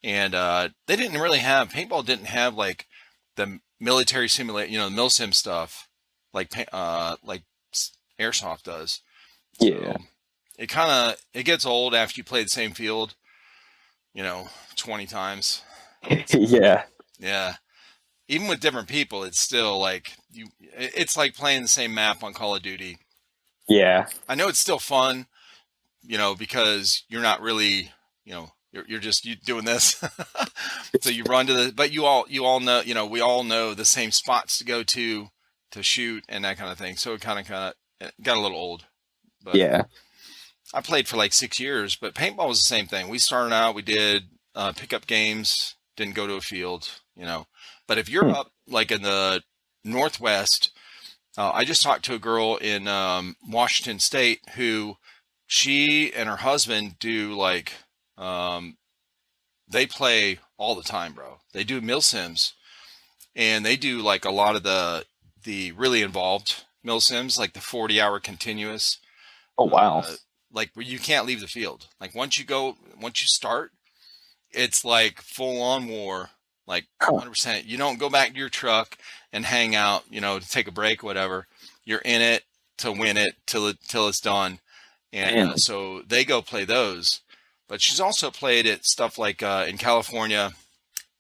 And they didn't really have paintball didn't have like the military simulate, milsim stuff, like Airsoft does. Yeah. So it gets old after you play the same field, you know, 20 times. It's Yeah. yeah. Even with different people, it's still like it's like playing the same map on Call of Duty. Yeah. I know it's still fun, because you're not really, you're just doing this. So you run to but you all know, we all know the same spots to go to shoot and that kind of thing. So it it got a little old, but Yeah. I played for like 6 years, but paintball was the same thing. We started out, we did pickup games, didn't go to a field. But if you're Hmm. up like in the Northwest, I just talked to a girl in Washington State who she and her husband do um, they play all the time, bro. They do milsims and they do like a lot of the really involved milsims, like the 40-hour continuous, Oh wow. uh, like where you can't leave the field. Like once you start, it's like full on war, like Huh. 100%. You don't go back to your truck and hang out, to take a break, whatever. You're in it to win it till it's done. And Man. so they go play those. But she's also played at stuff like in California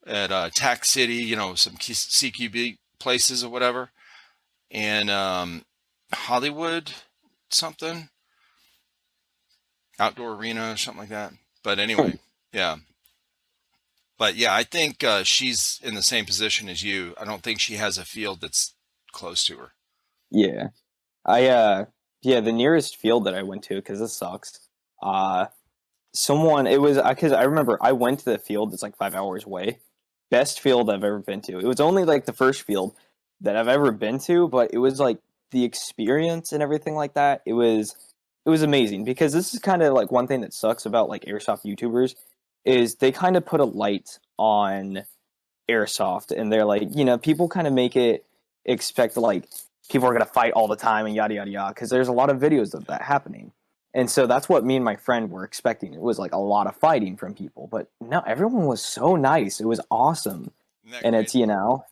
at Tac City, some CQB places or whatever, and Hollywood something, outdoor arena or something like that. But Hmm. anyway, yeah. But yeah, I think she's in the same position as you. I don't think she has a field that's close to her. Yeah. I yeah, the nearest field that I went to, because this sucks. Uh Someone, it was because I remember I went to the field that's like 5 hours away. Best field I've ever been to. It was only like the first field that I've ever been to, but it was like the experience and everything like that. It was amazing, because this is kind of like one thing that sucks about like airsoft YouTubers is they kind of put a light on airsoft, and they're like, people kind of make it expect like people are going to fight all the time and yada yada yada, because there's a lot of videos of that happening. And so that's what me and my friend were expecting. It was like a lot of fighting from people, but no, everyone was so nice. It was awesome. Isn't that And it's, crazy?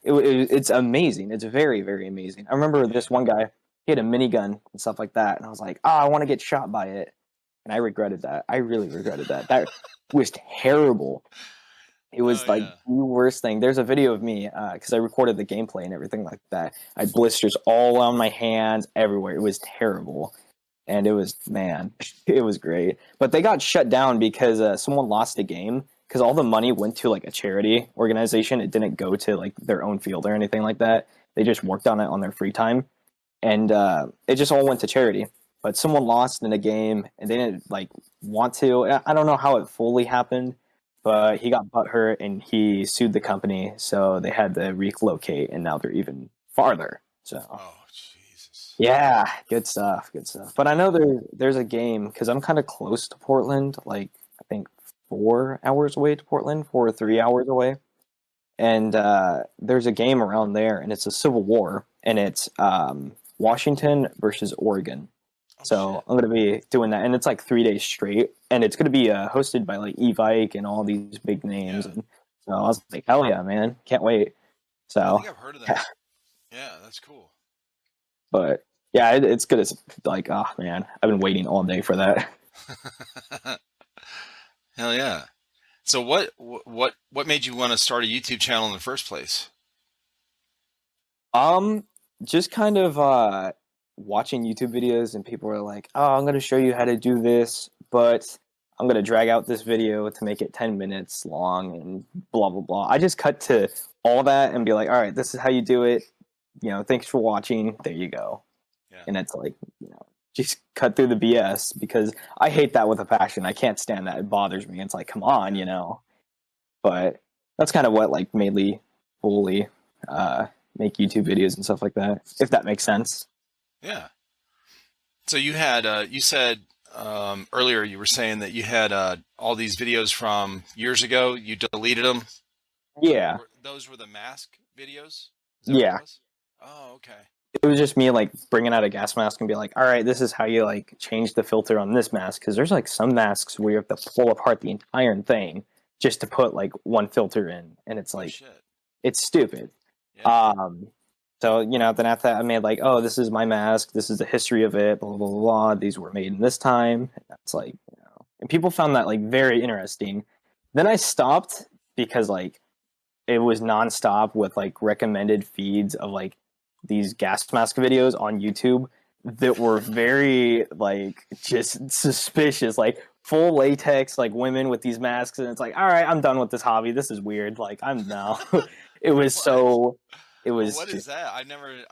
it's amazing. It's very, very amazing. I remember Yeah. this one guy, he had a minigun and stuff like that. And I was like, oh, I want to get shot by it. And I regretted that. I really regretted that. That was terrible. It Oh was like yeah. the worst thing. There's a video of me, because I recorded the gameplay and everything like that. I had blisters all on my hands, everywhere. It was terrible. And it was, man, it was great. But they got shut down because someone lost a game, because all the money went to like a charity organization. It didn't go to like their own field or anything like that. They just worked on it on their free time, and it just all went to charity. But someone lost in a game, and they didn't like want to. I don't know how it fully happened, but he got butthurt and he sued the company, so they had to relocate, and now they're even farther. So Oh Jesus. yeah, good stuff, good stuff. But I know there's a game, because I'm kind of close to Portland, like I think 4 hours away to Portland, 4 or 3 hours away, and there's a game around there, and it's a Civil War, and it's Washington versus Oregon. Oh So shit. I'm gonna be doing that, and it's like 3 days straight, and it's gonna be hosted by like Evike and all these big names, Yeah. and so I was like, hell yeah, man, can't wait. I So, think I've heard of that. Yeah, that's cool. but yeah, it's good as like, oh man, I've been waiting all day for that. Hell yeah. So what made you want to start a YouTube channel in the first place? Um, just kind of watching YouTube videos, and people are like, "Oh, I'm going to show you how to do this, but I'm going to drag out this video to make it 10 minutes long and blah blah blah." I just cut to all that and be like, "All right, this is how you do it. Thanks for watching. There you go." Yeah. And it's like, just cut through the BS, because I hate that with a passion. I can't stand that. It bothers me. It's like, come on, Yeah. But that's kind of what like made me fully uh, make YouTube videos and stuff like that, if that makes sense. Yeah. So you said earlier you were saying that you had all these videos from years ago. You deleted them. Yeah, Those were the mask videos. Is that what it yeah. was? Oh, okay. It was just me like bringing out a gas mask and be like, all right, this is how you like change the filter on this mask, because there's like some masks where you have to pull apart the entire thing just to put like one filter in, and it's Oh like shit. it's stupid. Yeah. Um, so, then after that, I made like, oh, this is my mask. This is the history of it. Blah blah blah blah. These were made in this time. And that's like, and people found that like very interesting. Then I stopped because like it was nonstop with like recommended feeds of like these gas mask videos on YouTube that were very like just suspicious, like full latex, like women with these masks, and it's like, all right, I'm done with this hobby. This is weird. Like I'm now. It was What? so. It was What is just that? I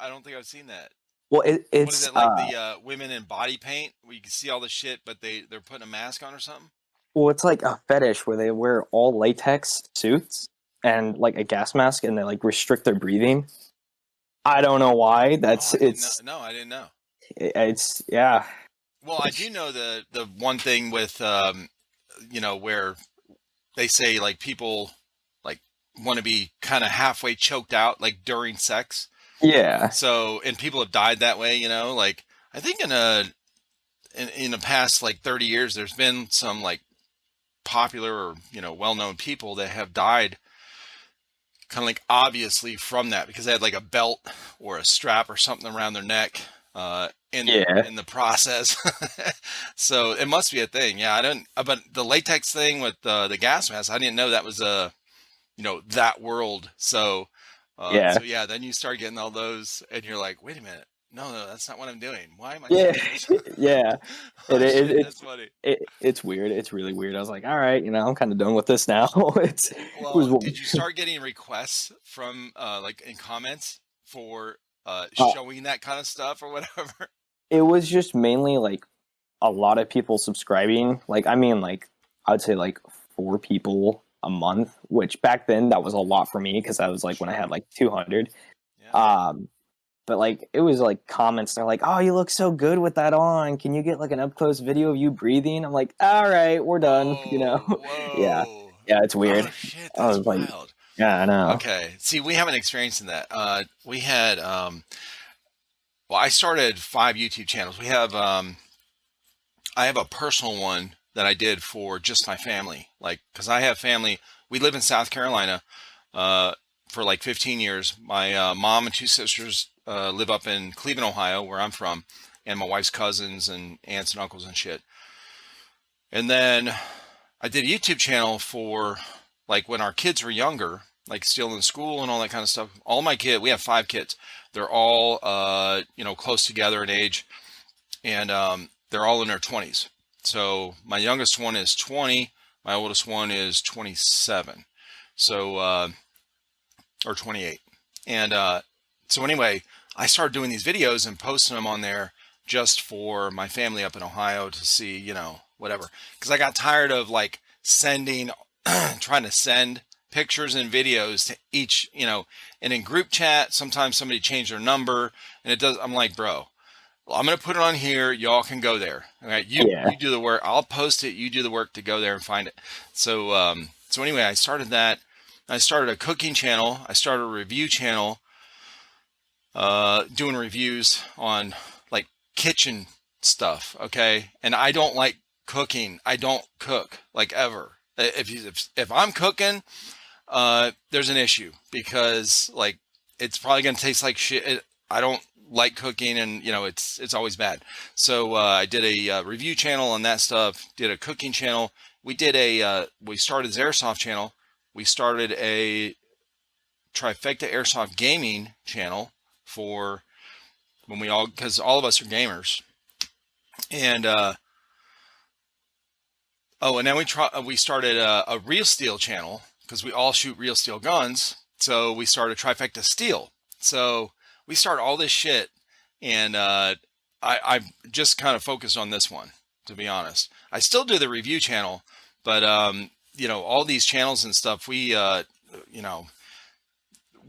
don't think I've seen that. well. What is It's it like the women in body paint where you can see all the shit, but they're putting a mask on or something? well, it's like a fetish where they wear all latex suits and like a gas mask, and they like restrict their breathing. I don't know why. Oh, That's I didn't know. No, I didn't know. it's yeah. Well, I do know the one thing with where they say like people like want to be kind of halfway choked out like during sex. Yeah. So, and people have died that way, like I think in the past like 30 years there's been some like popular or well-known people that have died kind of like obviously from that because they had like a belt or a strap or something around their neck Yeah. in the process. So it must be a thing. Yeah, I don't. But the latex thing with the gas mask, I didn't know that was that world. So Yeah. so yeah, then you start getting all those, and you're like, wait a minute. No, that's not what I'm doing. Why am I Yeah. doing this? Yeah. Oh shit, It's that's funny. it's weird. It's really weird. I was like, all right, I'm kind of done with this now. It was Well, did you start getting requests from like in comments for uh, showing that kind of stuff or whatever? it was just mainly like a lot of people subscribing. Like I mean, like I would say like 4 people a month, which back then that was a lot for me because I was like when I Sure. had like 200. Yeah. Um, but like it was like comments. They're like, "Oh, you look so good with that on. Can you get like an up close video of you breathing?" I'm like, "All right, we're done." Whoa, Yeah, whoa. yeah, it's Oh weird. shit, I that's was like, wild. "Yeah, I know." Okay. See, we haven't experienced that. We had well, I started 5 YouTube channels. I have a personal one that I did for just my family. Like cuz I have family. We live in South Carolina uh for like 15 years. My mom and 2 sisters live up in Cleveland, Ohio, where I'm from, and my wife's cousins and aunts and uncles and shit. And then I did a YouTube channel for like when our kids were younger, like still in school and all that kind of stuff. All my kids, we have 5 kids. They're all, close together in age, and they're all in their 20s. So my youngest one is 20. My oldest one is 27. So, or 28. And so anyway, I started doing these videos and posting them on there just for my family up in Ohio to see, whatever. Because I got tired of like sending, trying to send pictures and videos to each, and in group chat, sometimes somebody changed their number and it does. I'm like, bro, well, I'm going to put it on here. Y'all can go there. All right. Yeah, You do the work. I'll post it. You do the work to go there and find it. So anyway, I started that. I started a cooking channel. I started a review channel, doing reviews on like kitchen stuff. Okay. And I don't like cooking. I don't cook like ever. If I'm cooking, there's an issue because like it's probably gonna taste like shit. I don't like cooking, and it's always bad. So I did a review channel on that stuff. Did a cooking channel. We started this airsoft channel. We started a TriFecta airsoft gaming channel for when because all of us are gamers, and oh, and then we started a real steel channel because we all shoot real steel guns. So we started Trifecta Steel. So we start all this shit, and I just kind of focused on this one, to be honest. I still do the review channel, but all these channels and stuff, you know,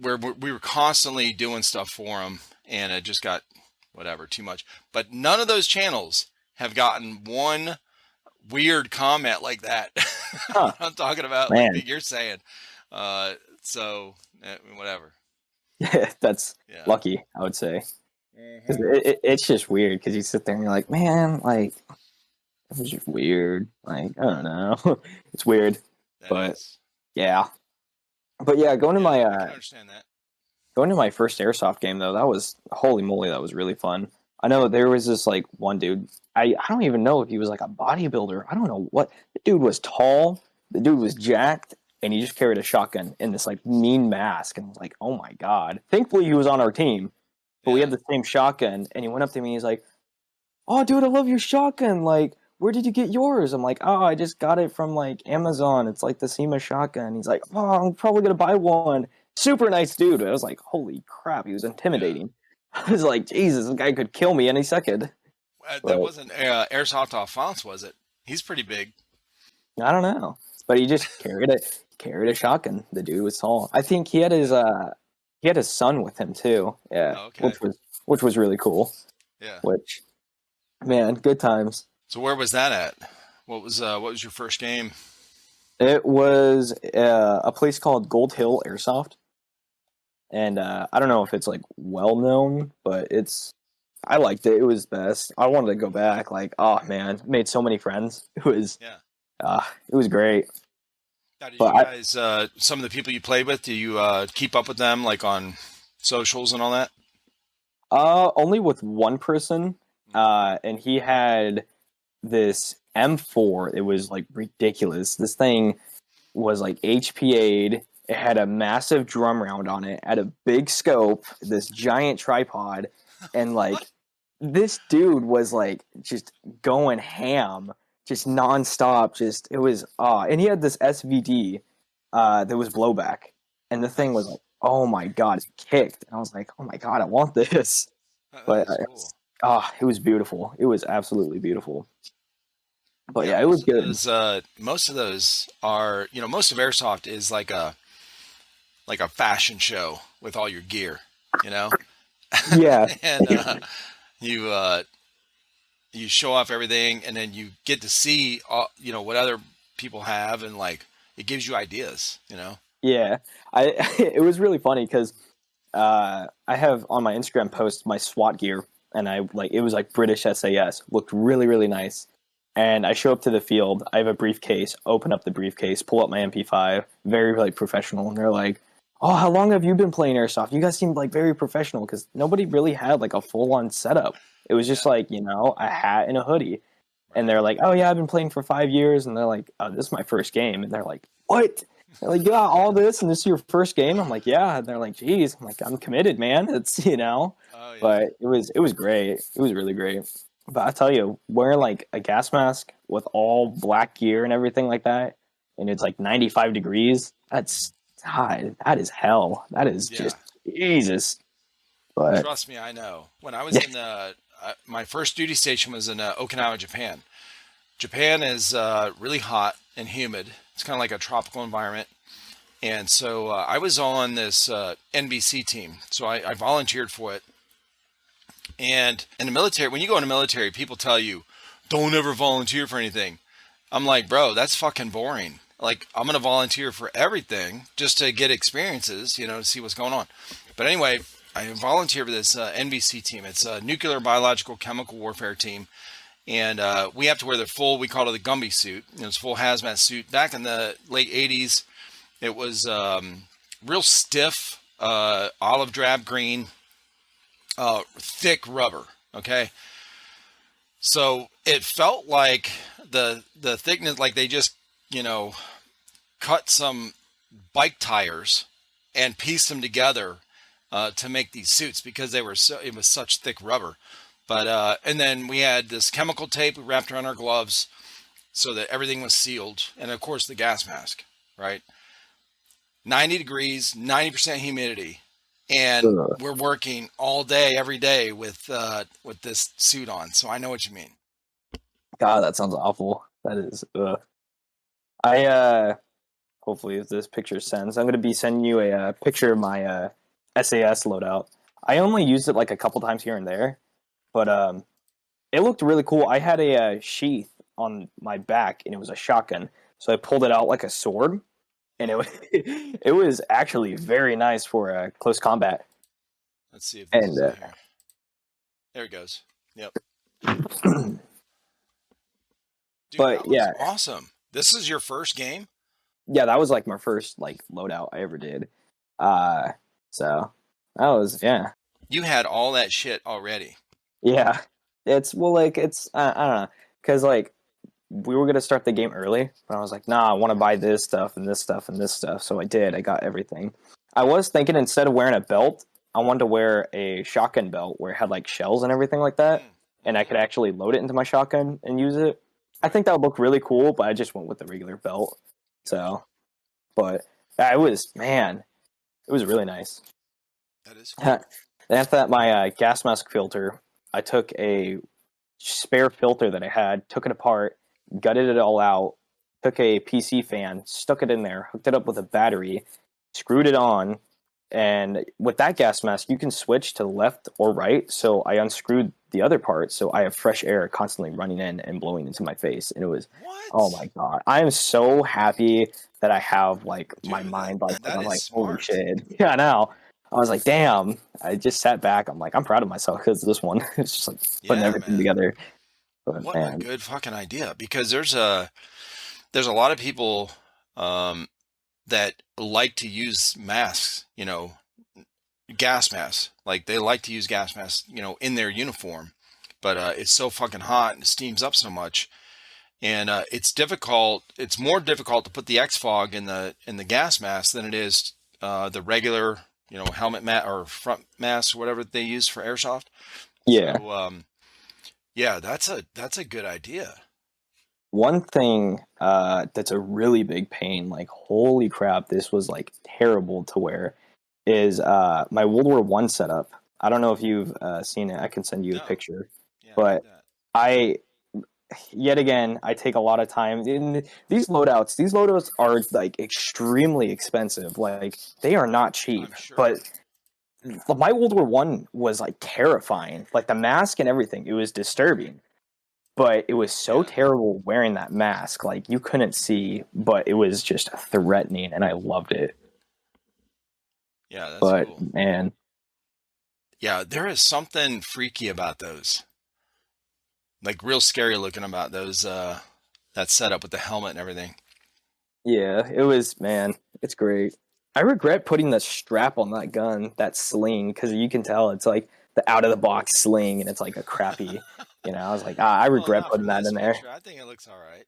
we were constantly doing stuff for them, and it just got whatever too much. But none of those channels have gotten one weird comment like that. huh, I'm talking about like man. that you're saying. So whatever. That's Yeah. lucky, I would say. 'Cause Hmm. it's just weird because you sit there and you're like, man, like it was just weird. Like I don't know, it's weird, That but is. yeah, but yeah, going to Yeah, my I can understand that. Going to my first airsoft game though, that was holy moly, that was really fun. I know there was this like one dude. I don't even know if he was like a bodybuilder. I don't know what the dude was tall. The dude was jacked, and he just carried a shotgun in this like mean mask, and I was like, oh my god. Thankfully, he was on our team, but we Yeah. had the same shotgun, and he went up to me. And he's like, "Oh, dude, I love your shotgun. Like, where did you get yours?" I'm like, "Oh, I just got it from like Amazon. It's like the SEMA shotgun." He's like, "Oh, I'm probably gonna buy one." Super nice dude. I was like, "Holy crap!" He was Yeah. intimidating. I was like, "Jesus, this guy could kill me any second." That But wasn't Airsoft Alphonse, was it? He's pretty big. I don't know. But he just carried a shotgun. The dude was tall. I think Yeah. he had his son with him too. Yeah, Oh, okay. which was really cool. Yeah. Which man, good times. So where was that at? What was your first game? It was a place called Gold Hill Airsoft, and I don't know if it's like well known, but it's I liked it. It was best. I wanted to go back. Like, oh man, made so many friends. Yeah. It was great. Now, did you But guys, some of the people you played with, do you keep up with them like on socials and all that? only with one person, and he had this M4. It was like ridiculous. This thing was like HPA'd. It had a massive drum round on it, had a big scope, this giant tripod, and like What? this dude was like just going ham, just nonstop. Just it was and he had this SVD that was blowback, and the thing was Nice. like, oh my god, it kicked, and I was like, oh my god, I want this, That but is cool. it was beautiful. It was absolutely beautiful. But Yeah, yeah, it was good. most of those are, most of airsoft is like a fashion show with all your gear, you know, Yeah, and you you show off everything, and then you get to see, what other people have, and like it gives you ideas. yeah. I it was really funny because I have on my Instagram post my SWAT gear, and I like it was like British SAS, looked really really nice. And I show up to the field. I have a briefcase. Open up the briefcase, pull up my MP5, very like professional. And they're like, "Oh, how long have you been playing airsoft? You guys seem like very professional because nobody really had like a full on setup. It was just Yeah, like a hat and a hoodie." And right. they're like, "Oh yeah, I've been playing for 5 years." And they're like, "Oh, this is my first game." And they're like, "What?" They're like, "You got all this, and this is your first game?" I'm like, "Yeah." And they're like, "Geez." I'm like, "I'm committed, man." It's. Oh yeah, But it was great. It was really great. But I tell you, wearing like a gas mask with all black gear and everything like that, and it's like 95 degrees. God, that is hell. That is yeah. just Jesus. But Trust me, I know. When I was in my first duty station was in Okinawa, Japan. Japan is really hot and humid. It's kind of like a tropical environment. And so I was on this NBC team. So I volunteered for it. And in the military, when you go in the military, people tell you, don't ever volunteer for anything. I'm like, bro, that's fucking boring. Like, I'm going to volunteer for everything just to get experiences, to see what's going on. But anyway, I volunteered for this NBC team. It's a nuclear, biological, chemical warfare team. And we have to wear the full, we call it the Gumby suit. It's full hazmat suit. Back in the late 80s, it was real stiff, olive drab green, thick rubber. Okay. So it felt like the thickness, like they just, you know, cut some bike tires and pieced them together to make these suits because it was such thick rubber. But and then we had this chemical tape we wrapped around our gloves so that everything was sealed, and of course the gas mask, right? 90 degrees, 90% humidity, and ugh, we're working all day, every day with this suit on. So I know what you mean. God, that sounds awful. That is. I hopefully if this picture sends, I'm gonna be sending you a picture of my SAS loadout. I only used it like a couple times here and there, but it looked really cool. I had a sheath on my back, and it was a shotgun, so I pulled it out like a sword, and it Hmm. was it was actually very nice for close combat. Let's see if this And is it here. There it goes. Yep. Dude, but that looks yeah, awesome. This is your first game? yeah, that was like my first like loadout I ever did. Uh, so That was yeah. You had all that shit already. Yeah. It's well like it's I don't know cuz like we were going to start the game early, but I was like, "Nah, I want to buy this stuff and this stuff and this stuff." So I did. I got everything. I was thinking instead of wearing a belt, I wanted to wear a shotgun belt where it had like shells and everything like that, and I Mm-hmm. could actually load it into my shotgun and use it. I Right. think that would look really cool, but I just went with the regular belt. Gotcha. So, but it was man, it was really nice. That is Then cool. after that, my gas mask filter, I took a spare filter that I had, took it apart, gutted it all out, took a PC fan, stuck it in there, hooked it up with a battery, screwed it on, and with that gas mask, you can switch to left or right. So I unscrewed the other part, so I have fresh air constantly running in and blowing into my face, and it was, oh What? my god, I am so happy that I have like my Dude, mind like that. that I'm is like, holy smart. shit, yeah, now. I was like, damn. I just sat back. I'm like, I'm proud of myself because this one, it's just like putting Yeah, everything man. together. But What a man, good fucking idea. Because there's a lot of people um, that like to use masks, gas masks. Like they like to use gas masks, in their uniform. But it's so fucking hot and it steams up so much, and it's difficult. It's more difficult to put the X fog in the gas mask than it is the regular, helmet mat or front mask, whatever they use for airsoft. yeah. So yeah, that's a good idea. One thing that's a really big pain, like holy crap, this was like terrible to wear, is my World War One setup. I don't know if you've seen it. I can send you a No, picture, yeah, I need but that. I yet again I take a lot of time in these loadouts. These loadouts are like extremely expensive. Like they are not cheap, I'm sure. but my World War One was like terrifying. Like the mask and everything, it was disturbing. But it was so Yeah, terrible wearing that mask. Like you couldn't see, but it was just threatening, and I loved it. yeah, that's But cool. man, Yeah, there is something freaky about those. Like real scary looking about those that setup with the helmet and everything. yeah, it was man, it's great. I regret putting the strap on that gun, that sling, because you can tell it's like the out of the box sling, and it's like a crappy. I was like, I Well, regret not for putting that this in there. picture. I think it looks all right.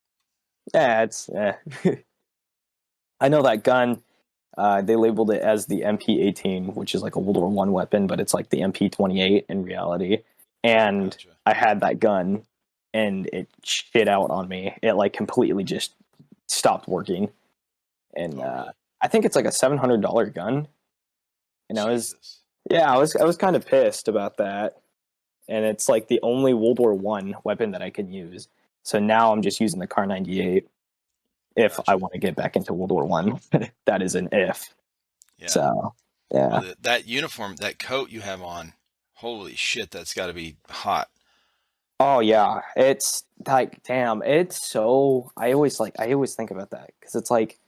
Yeah, it's. I know that gun. They labeled it as the MP-18, which is like a World War One weapon, but it's like the MP-28 in reality. And Gotcha. I had that gun, and it shit out on me. It like completely just stopped working, and Oh, really? I think it's like a $700 gun. And I was, Jesus. yeah, I was kind of pissed about that. And it's like the only World War One weapon that I can use. So now I'm just using the Car 98 if I Gotcha. want to get back into World War One. That is an if. Yeah. So Well, yeah. that uniform, that coat you have on, holy shit, that's got to be hot. Oh yeah, it's like damn, it's so I always think about that because it's like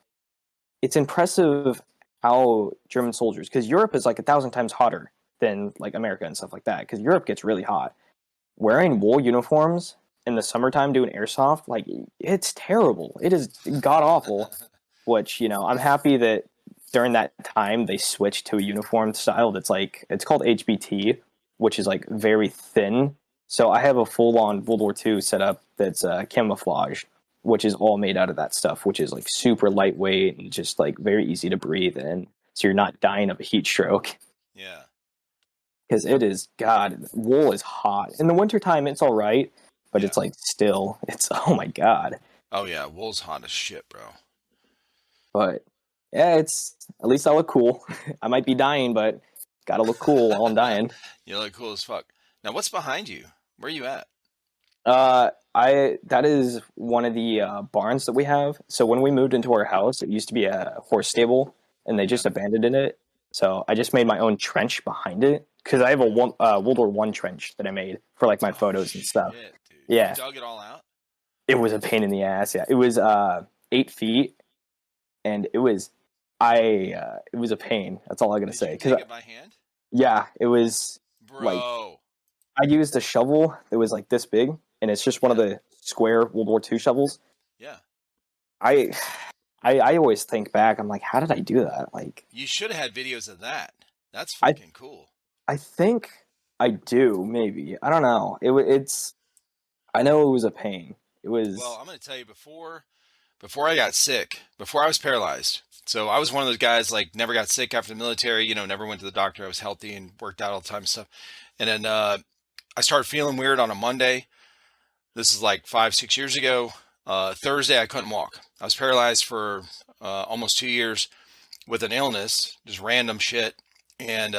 it's impressive how German soldiers because Europe is like 1,000 times hotter than like America and stuff like that because Europe gets really hot. Wearing wool uniforms in the summertime doing airsoft, like it's terrible. It is god awful. Which I'm happy that during that time they switched to a uniform style that's like it's called HBT, which is like very thin. So I have a full on World War II setup that's camouflage, which is all made out of that stuff, which is like super lightweight and just like very easy to breathe in. So you're not dying of a heat stroke Yeah. because it is God, wool is hot. In the wintertime it's all right, but Yeah. it's like still it's oh my God. Oh, yeah. Wool's hot as shit, bro. But yeah, it's at least I look cool. I might be dying, but gotta look cool while I'm dying. You look cool as fuck. Now, what's behind you? Where are you at? I that is one of the barns that we have. So when we moved into our house, it used to be a horse stable, and they Yeah. just abandoned it. So I just made my own trench behind it because I have a World War One trench that I made for like my Oh, photos and stuff. shit, dude. You Yeah, dug it all out? it was a pain in the ass. Yeah, it was 8 feet, and it was a pain. That's all I gotta Did say. you Because dig it by hand? yeah, it was like Bro. I used a shovel that was like this big, and it's just one of Yeah. the square World War II shovels. Yeah. I I always think back. I'm like, how did I do that? Like, You should have had videos of that. That's I fucking cool. I think I do, maybe. I don't know. It's I know it was a pain. It Well, was I'm going to tell you before I got sick, before I was paralyzed. So I was one of those guys like never got sick after the military, never went to the doctor. I was healthy and worked out all the time and stuff. And then I started feeling weird on a Monday. This is like 5, 6 years ago. Thursday, I couldn't walk. I was paralyzed for almost 2 years with an illness, just random shit. And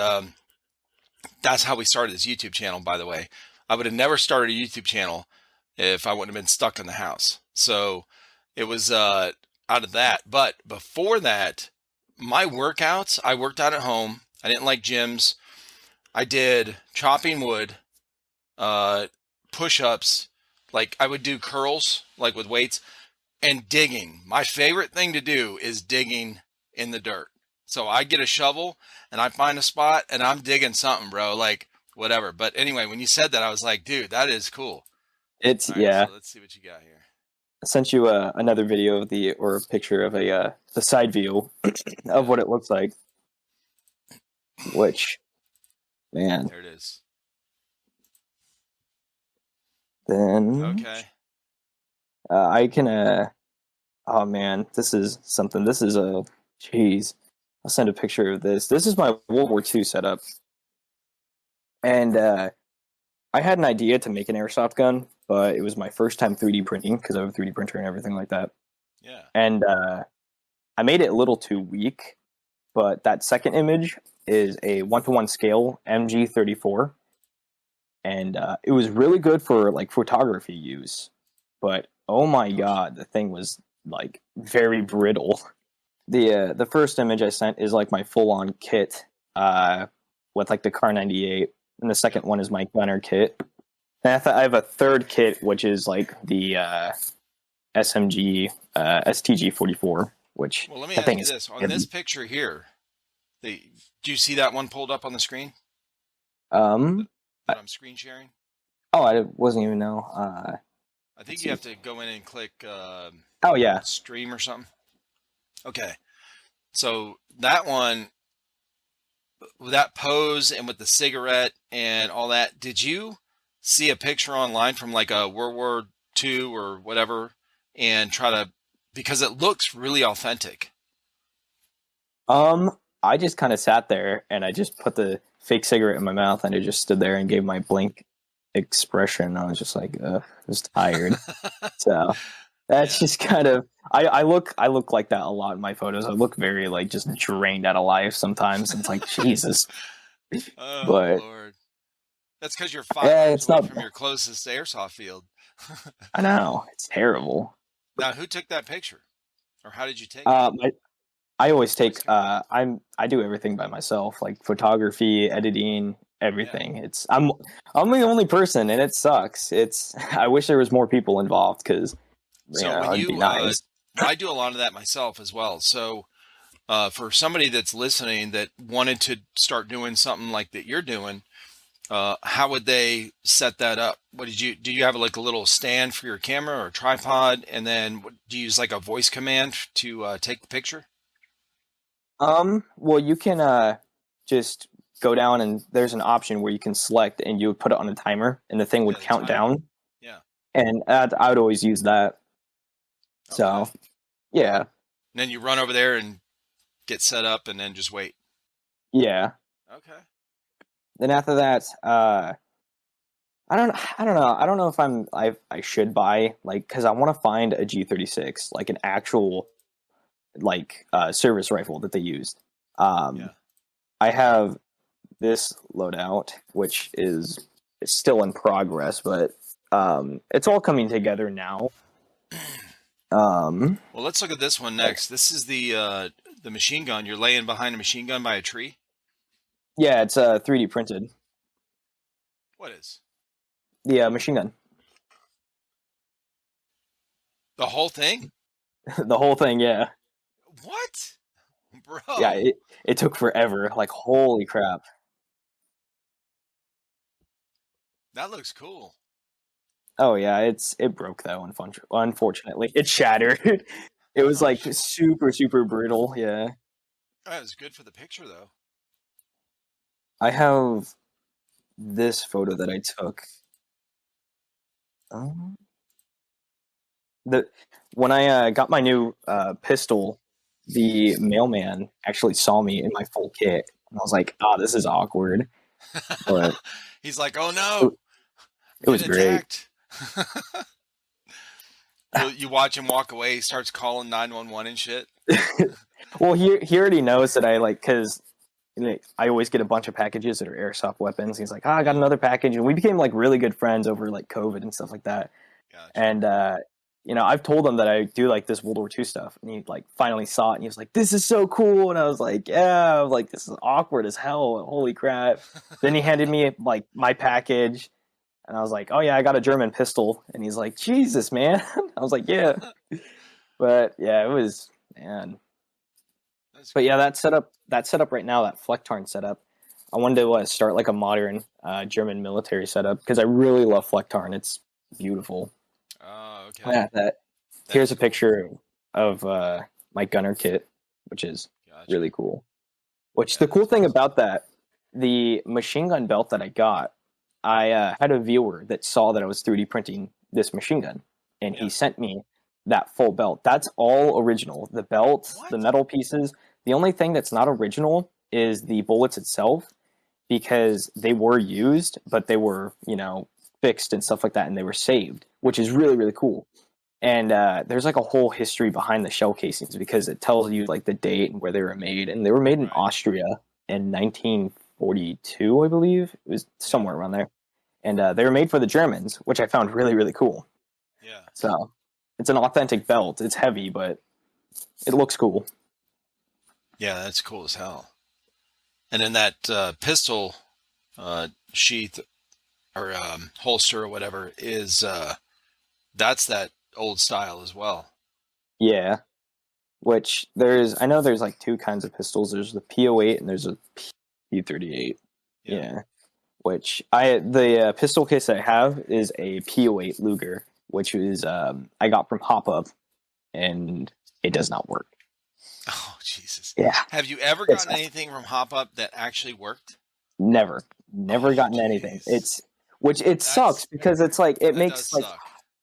that's how we started this YouTube channel, by the way. I would have never started a YouTube channel if I wouldn't have been stuck in the house. So it was out of that. But before that, my workouts, I worked out at home. I didn't like gyms. I did chopping wood, uh, push-ups, like I would do curls, like with weights, and digging. My favorite thing to do is digging in the dirt. So I get a shovel and I find a spot and I'm digging something, bro, like whatever. But anyway, when you said that, I was like, dude, that is cool. it's All right, yeah. so let's see what you got here. I sent you another video of the or a picture of the side view of Yeah, what it looks like. Which man, there it is. then Okay. I can oh man, this is something. This is a jeez. I'll send a picture of this. This is my World War II setup, and I had an idea to make an airsoft gun, but it was my first time 3D printing because I have a 3D printer and everything like that. Yeah. And I made it a little too weak, but that second image is a 1-to-1 scale MG34, and it was really good for like photography use. But oh my Gosh. god, the thing was like very brittle. The first image I sent is like my full on kit with like the Car 98, and the second Yep. one is my gunner kit. And I have a third kit which is like the SMG STG 44, which Well, let me that ask thing you is this. On this heavy. picture here, do you see that one pulled up on the screen that, Um, I- that I'm screen sharing? oh, I wasn't even know. I think Let's you see. have to go in and click Oh yeah. stream or something. Okay. So that one, with that pose and with the cigarette and all that, did you see a picture online from like a World War II or whatever and try to, because it looks really authentic. I just kind of sat there and I just put the fake cigarette in my mouth and I just stood there and gave my blank expression. I was just like, I was tired. So that's Yeah. just kind of I look like that a lot in my photos. I look very like just drained out of life sometimes. It's like Jesus, Oh, but Lord. That's because you're 5 hours it's away not. from your closest airsoft field. I know it's terrible. Now, who took that picture? Or how did you take it? My I always You always take take it yourself? I do everything by myself, like photography, editing, Yeah. everything. I'm the only person, and it sucks. It's I wish there was more people involved because So when it'd be you, nice. I do a lot of that myself as well. So for somebody that's listening that wanted to start doing something like that you're doing, how would they set that up? Do you have like a little stand for your camera or a tripod? And then do you use like a voice command to take the picture? Well, you can just go down and there's an option where you can select and you would put it on a timer, and the thing Yeah, would the count timer. down, Yeah. and I would always use that. Okay. So yeah, And then you run over there and get set up and then just wait. yeah. Okay. Then after that, I don't know. I don't know if I should buy like because I want to find a G36 like an actual like service rifle that they used. Um, Yeah. I have this loadout which is still in progress, but it's all coming together now. Um, Well, let's look at this one next. This is the machine gun. You're laying behind a machine gun by a tree. yeah, it's 3D printed. What is? The machine gun, The whole thing? the whole thing. Yeah, What? yeah. Bro, It took forever. Like holy crap. that looks cool. Oh yeah, it broke though. Unfortunately, it shattered. It was Oh like shit. super brittle. Yeah. That was good for the picture though. I have this photo that I took. Um, the when I got my new pistol, the mailman actually saw me in my full kit, and I was like, "Ah, this is awkward," but He's like, "Oh no, it, I'm it was getting great. attacked." You watch him walk away. He starts calling 911 and shit. Well, he already knows that I like because I always get a bunch of packages that are airsoft weapons. He's like, "Ah, I got Yeah, another package," and we became like really good friends over like COVID and stuff like that. gotcha. And I've told him that I do like this World War II stuff, and he like finally saw it, and he was like, "This is so cool," and I was like, "Yeah," I was like, "This is awkward as hell, holy crap." Then he handed me like my package, and I was like, "Oh yeah, I got a German pistol," and he's like, "Jesus, man," I was like, "Yeah," but yeah, it was man. That's But yeah, cool. that setup right now, that Flecktarn setup, I wanted to start like a modern German military setup because I really love Flecktarn. It's beautiful. Oh, okay. Yeah, that That here's is a cool. picture of my gunner kit, which is Gotcha. really cool. Which Yeah, the cool that's thing awesome. about that, the machine gun belt that I got, I had a viewer that saw that I was 3D printing this machine gun, and Yeah. he sent me that full belt. That's all original. The belt, the What? metal pieces. The only thing that's not original is the bullets itself, because they were used, but they were fixed and stuff like that, and they were saved, which is really really cool. And there's like a whole history behind the shell casings because it tells you like the date and where they were made, and they were made in Right. Austria in 1942, I believe. It was Yeah. somewhere around there, and they were made for the Germans, which I found really really cool. Yeah. So it's an authentic belt. It's heavy, but it looks cool. Yeah, that's cool as hell. And then that pistol sheath or holster or whatever is that's that old style as well. Yeah, which I know there's like two kinds of pistols. There's the P08 and there's a P38. Yeah. Yeah, which the pistol case I have is a P08 Luger, which is I got from Hop Up, and it does not work. Oh, Jesus. Yeah, Have you ever it's gotten anything from Hop Up that actually worked? never Oh, gotten anything. jeez. Which it sucks That's because it's like that does suck.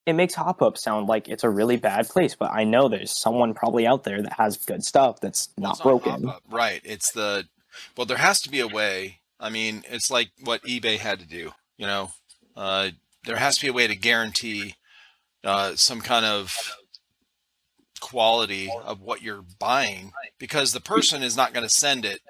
it makes Hop Up sound like it's a really bad place, but I know there's someone probably out there that has good stuff that's Well, it's not not Hop broken. Up, right? It's the well, there has to be a way. I mean, it's like what eBay had to do. You know, uh, there has to be a way to guarantee some kind of quality of what you're buying because the person is not going to send it,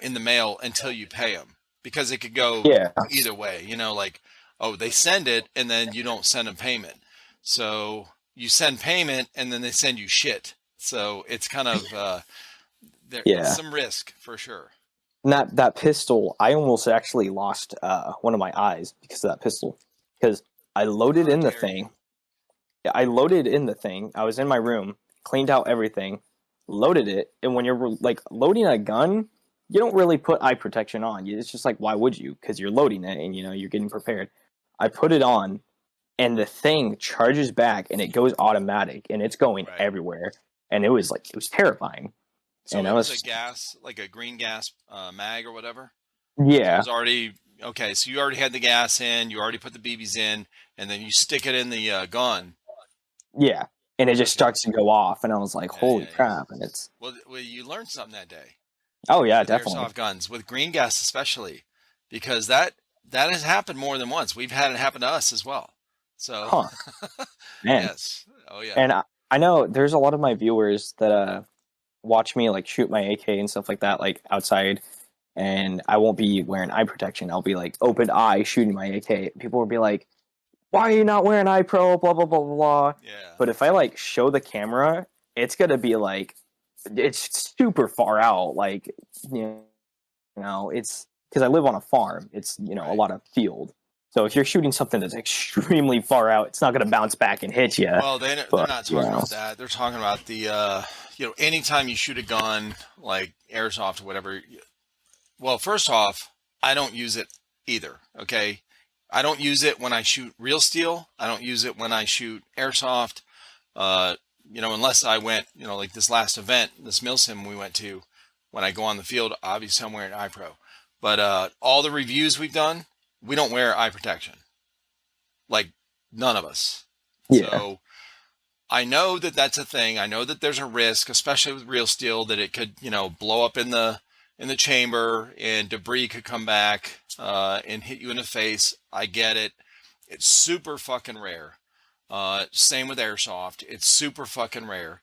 in the mail until you pay them because it could go Yeah, either way. Like, oh, they send it and then you don't send them payment, so you send payment and then they send you shit. So it's kind of it's yeah. some risk for sure. And that pistol, I almost actually lost one of my eyes because of that pistol. Because I loaded How in the dare you? thing. I loaded in the thing. I was in my room, cleaned out everything, loaded it, and when you're like loading a gun, you don't really put eye protection on. It's just like, why would you? Because you're loading it and you're getting prepared. I put it on, and the thing charges back, and it goes automatic, and it's going Right. everywhere. And it was terrifying. So And it I was a was, gas, like a green gas mag or whatever. So it yeah, was already okay. So you already had the gas in, you already put the BBs in, and then you stick it in the gun. yeah, and it just Okay. starts to go off, and I was like, Yeah, holy yeah, yeah. crap! And it's Well, you learned something that day oh yeah, with definitely, airsoft guns, with green gas especially, because that has happened more than once. We've had it happen to us as well. So, huh, man. yes. Oh yeah. And I know there's a lot of my viewers that watch me like shoot my AK and stuff like that, like outside, and I won't be wearing eye protection. I'll be like open eye shooting my AK. People will be like, "Why are you not wearing eye pro?" Blah blah blah blah blah. Yeah. But if I like show the camera, it's gonna be like it's super far out. Like you it's because I live on a farm. It's a Right. lot of field. So if you're shooting something that's extremely far out, it's not gonna bounce back and hit you. Well, they're But not talking about that. They're talking about the anytime you shoot a gun like airsoft or whatever. Well, first off, I don't use it either. Okay, I don't use it when I shoot real steel. I don't use it when I shoot airsoft. Uh, unless I went, like this last event, this milsim we went to. When I go on the field, obviously I'm wearing iPro. But all the reviews we've done, we don't wear eye protection. Like, none of us. Yeah. So I know that that's a thing. I know that there's a risk, especially with real steel, that it could, blow up in the chamber and debris could come back and hit you in the face. I get it. It's super fucking rare. Same with airsoft. It's super fucking rare.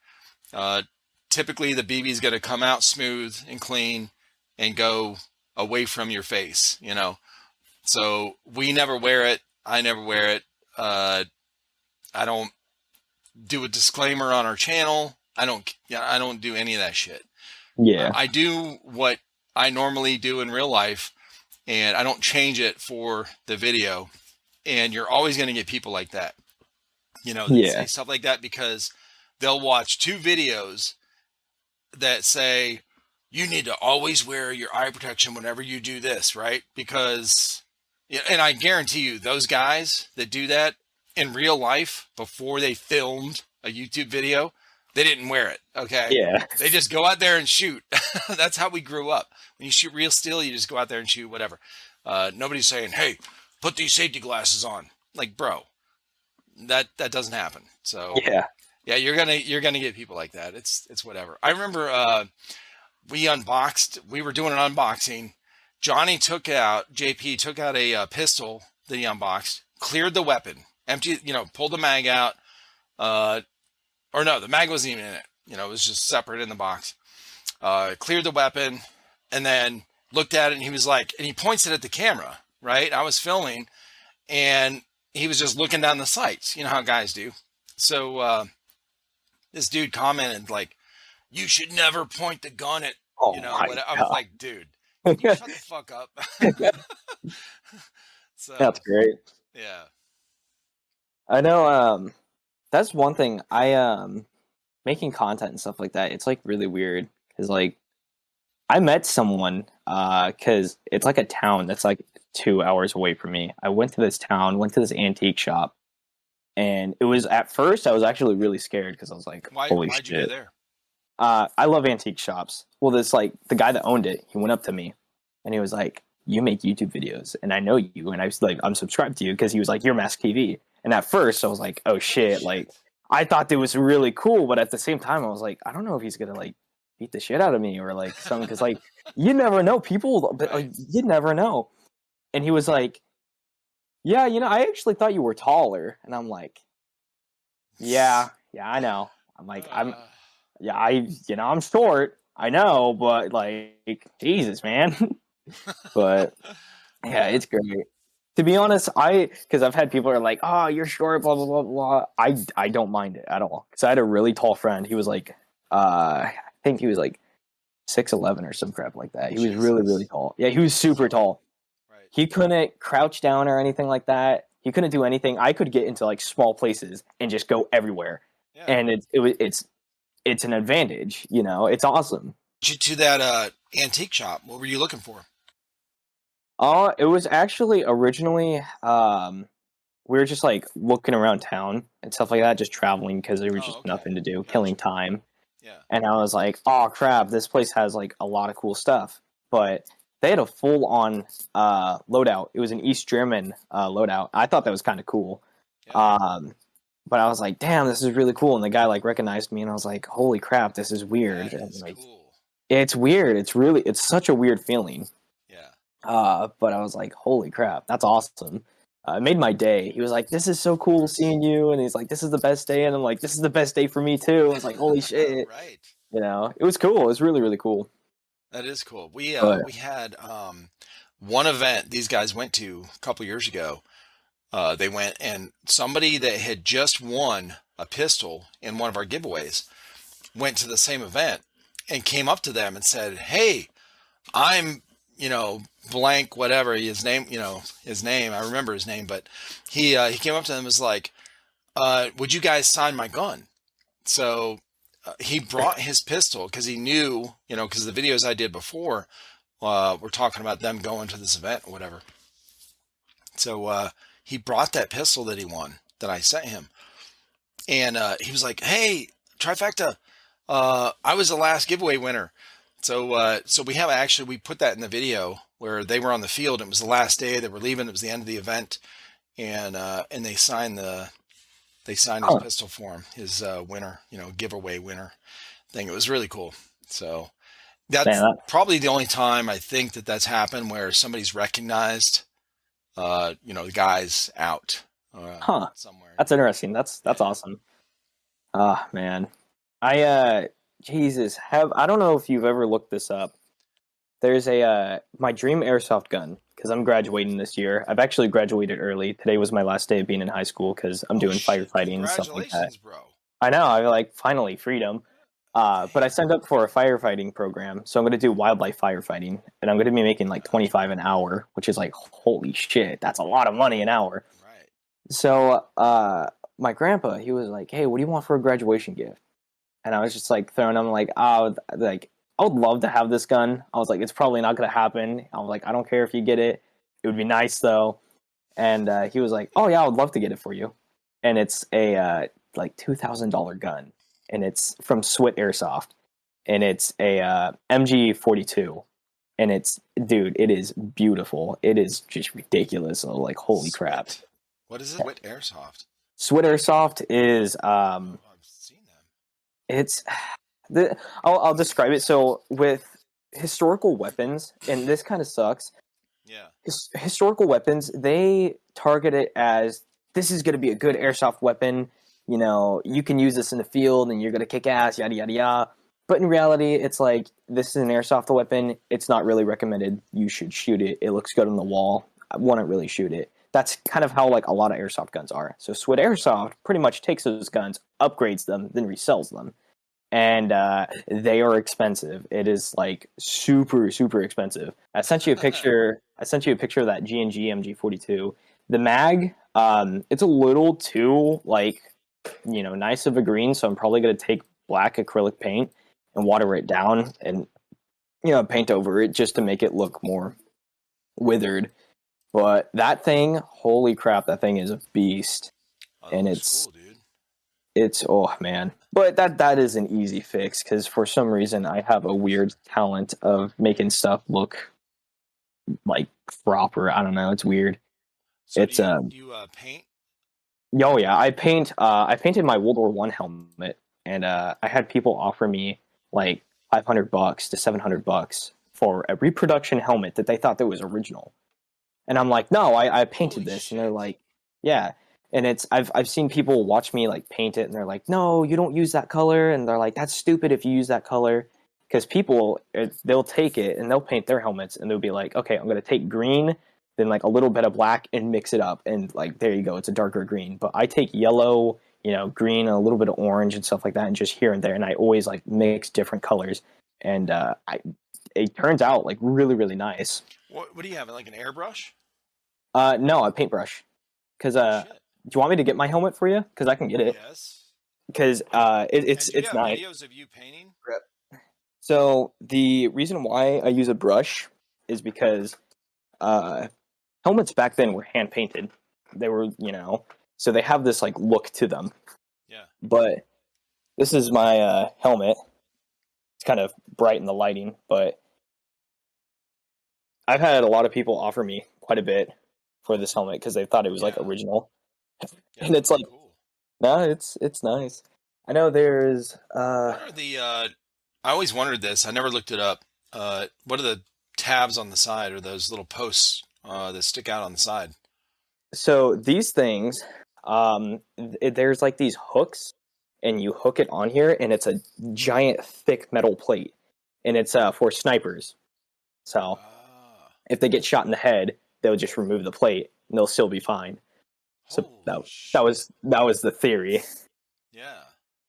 Typically, the BB is going to come out smooth and clean and go away from your face, So we never wear it. I never wear it. I don't do a disclaimer on our channel. I don't do any of that shit. Yeah. I do what I normally do in real life, and I don't change it for the video. And you're always going to get people like that, that say stuff like that because they'll watch 2 videos that say, you need to always wear your eye protection whenever you do this, right? Because, and I guarantee you, those guys that do that in real life before they filmed a YouTube video, they didn't wear it, okay? Yeah. They just go out there and shoot. That's how we grew up. When you shoot real steel, you just go out there and shoot whatever. Nobody's saying, hey, put these safety glasses on. Like, bro, that doesn't happen. So yeah, you're gonna get people like that. It's whatever. I remember we were doing an unboxing. JP took out a pistol that he unboxed, cleared the weapon, empty, pulled the mag out. Or no, the mag wasn't even in it. It was just separate in the box. Cleared the weapon and then looked at it and he was like, and he points it at the camera, right? I was filming and he was just looking down the sights. You know how guys do. So this dude commented like, you should never point the gun at, I was like, dude, can you shut the fuck up? So That's great. Yeah. I know, that's one thing. Making content and stuff like that, it's like really weird because like I met someone because it's like a town that's like 2 hours away from me. I went to this town, went to this antique shop, and it was at first I was actually really scared because I was like, holy why'd shit. you go there? I love antique shops. Well, this like the guy that owned it, he went up to me and he was like, you make YouTube videos and I know you, and I was like, I'm subscribed to you because he was like, you're Mask TV. And at first I was like, oh shit, like I thought it was really cool, but at the same time I was like, I don't know if he's gonna like beat the shit out of me or like something, because like you never know, people, but like you never know. And he was like, yeah, I actually thought you were taller. And I'm like, yeah, I know. I'm like, I'm short, I know, but like, Jesus, man. But yeah, it's great. To be honest, because I've had people are like, oh, you're short, blah, blah, blah, blah. I don't mind it at all. Because I had a really tall friend. He was like, I think he was like 6'11" or some crap like that. He was really, really tall. Yeah, he was super tall. Right. He couldn't crouch down or anything like that. He couldn't do anything. I could get into like small places and just go everywhere. Yeah. And it's an advantage, it's awesome. To that antique shop, what were you looking for? It was actually originally, we were just like looking around town and stuff like that, just traveling because there was just nothing to do, killing time. Yeah. And I was like, oh crap, this place has like a lot of cool stuff. But they had a full on loadout. It was an East German loadout. I thought that was kind of cool. Yeah. But I was like, damn, this is really cool. And the guy like recognized me and I was like, holy crap, this is weird. That is cool. It's weird. It's such a weird feeling. But I was like, holy crap, that's awesome. It made my day. He was like, this is so cool seeing you. And he's like, this is the best day. And I'm like, this is the best day for me too. I was like, holy shit. Right. It was cool. It was really, really cool. That is cool. We had one event these guys went to a couple years ago. They went and somebody that had just won a pistol in one of our giveaways went to the same event and came up to them and said, hey, I'm, blank, whatever his name, I remember his name, but he came up to them and was like, would you guys sign my gun? So he brought his pistol because he knew, because the videos I did before were talking about them going to this event or whatever. So he brought that pistol that he won that I sent him. And he was like, hey, TriFecta, I was the last giveaway winner. So we put that in the video where they were on the field. It was the last day. They were leaving. It was the end of the event, and they signed his Huh. pistol for him, his winner, giveaway winner thing. It was really cool. So Man, that's probably the only time I think that that's happened where somebody's recognized, the guy's out huh. somewhere. That's interesting. That's Yeah. awesome. Ah, man. I Jesus, I don't know if you've ever looked this up. There's a my dream airsoft gun because I'm graduating this year. I've actually graduated early. Today was my last day of being in high school because I'm Oh doing shit! firefighting and stuff like that. Congratulations, bro. I know, I like finally freedom. But I Damn. signed up for a firefighting program, so I'm going to do wildlife firefighting, and I'm going to be making like Gotcha. 25 an hour, which is like holy shit, that's a lot of money an hour. Right. So, my grandpa, he was like, "Hey, what do you want for a graduation gift?" And I was just like throwing him like, "Oh, like I would love to have this gun." I was like, "It's probably not going to happen." I was like, "I don't care if you get it. It would be nice though." And he was like, "Oh yeah, I would love to get it for you." And it's a like $2,000 gun, and it's from Swit Airsoft, and it's a MG42, and it's dude, it is beautiful. It is just ridiculous. So like, holy crap! Swit. What is it? Swit Airsoft. Swit Airsoft is Oh, I've seen them. it's I'll describe it. So with historical weapons, and this kind of sucks. Yeah. Historical weapons, they target it as this is going to be a good airsoft weapon. You know, you can use this in the field and you're going to kick ass, yada, yada, yada. But in reality, it's like this is an airsoft weapon. It's not really recommended you should shoot it. It looks good on the wall. I wouldn't really shoot it. That's kind of how like a lot of airsoft guns are. So Swit Airsoft pretty much takes those guns, upgrades them, then resells them, and they are expensive. It is like super super expensive. I sent you a picture. I sent you a picture of that G&G MG42. The mag, it's a little too like nice of a green, so I'm probably gonna take black acrylic paint and water it down and paint over it just to make it look more withered. But that thing, holy crap, that thing is a beast, Oh, that and looks it's cool, dude. it's oh man, but that is an easy fix because for some reason I have a weird talent of making stuff look like proper. I don't know. It's weird. So do It's you do you paint? oh yeah. I painted my World War I helmet, and I had people offer me like $500 to $700 for a reproduction helmet that they thought that was original. And I'm like, no, I painted Holy this, and they're shit. like, yeah. And I've seen people watch me like paint it, and they're like, no, you don't use that color, and they're like, that's stupid if you use that color, because people they'll take it and they'll paint their helmets, and they'll be like, okay, I'm gonna take green, then like a little bit of black, and mix it up, and like there you go, it's a darker green. But I take yellow, green, and a little bit of orange and stuff like that, and just here and there, and I always like mix different colors, and it turns out like really really nice. What do you have? Like an airbrush? No, a paintbrush. Because Oh do shit. you want me to get my helmet for you? Because I can get it. Yes. Because And do you it's have nice. videos of you painting? So the reason why I use a brush is because uh, helmets back then were hand painted. They were, so they have this like look to them. Yeah. But this is my helmet. It's kind of bright in the lighting, but I've had a lot of people offer me quite a bit for this helmet because they thought it was like Yeah. original, Yeah, and that's it's pretty like, cool. no, it's nice. I know there's What are the I always wondered this. I never looked it up. What are the tabs on the side or those little posts that stick out on the side? so these things, there's like these hooks, and you hook it on here, and it's a giant thick metal plate, and it's for snipers. So Ah, if they get shot in the head, they'll just remove the plate, and they'll still be fine. So holy shit. that was the theory. Yeah.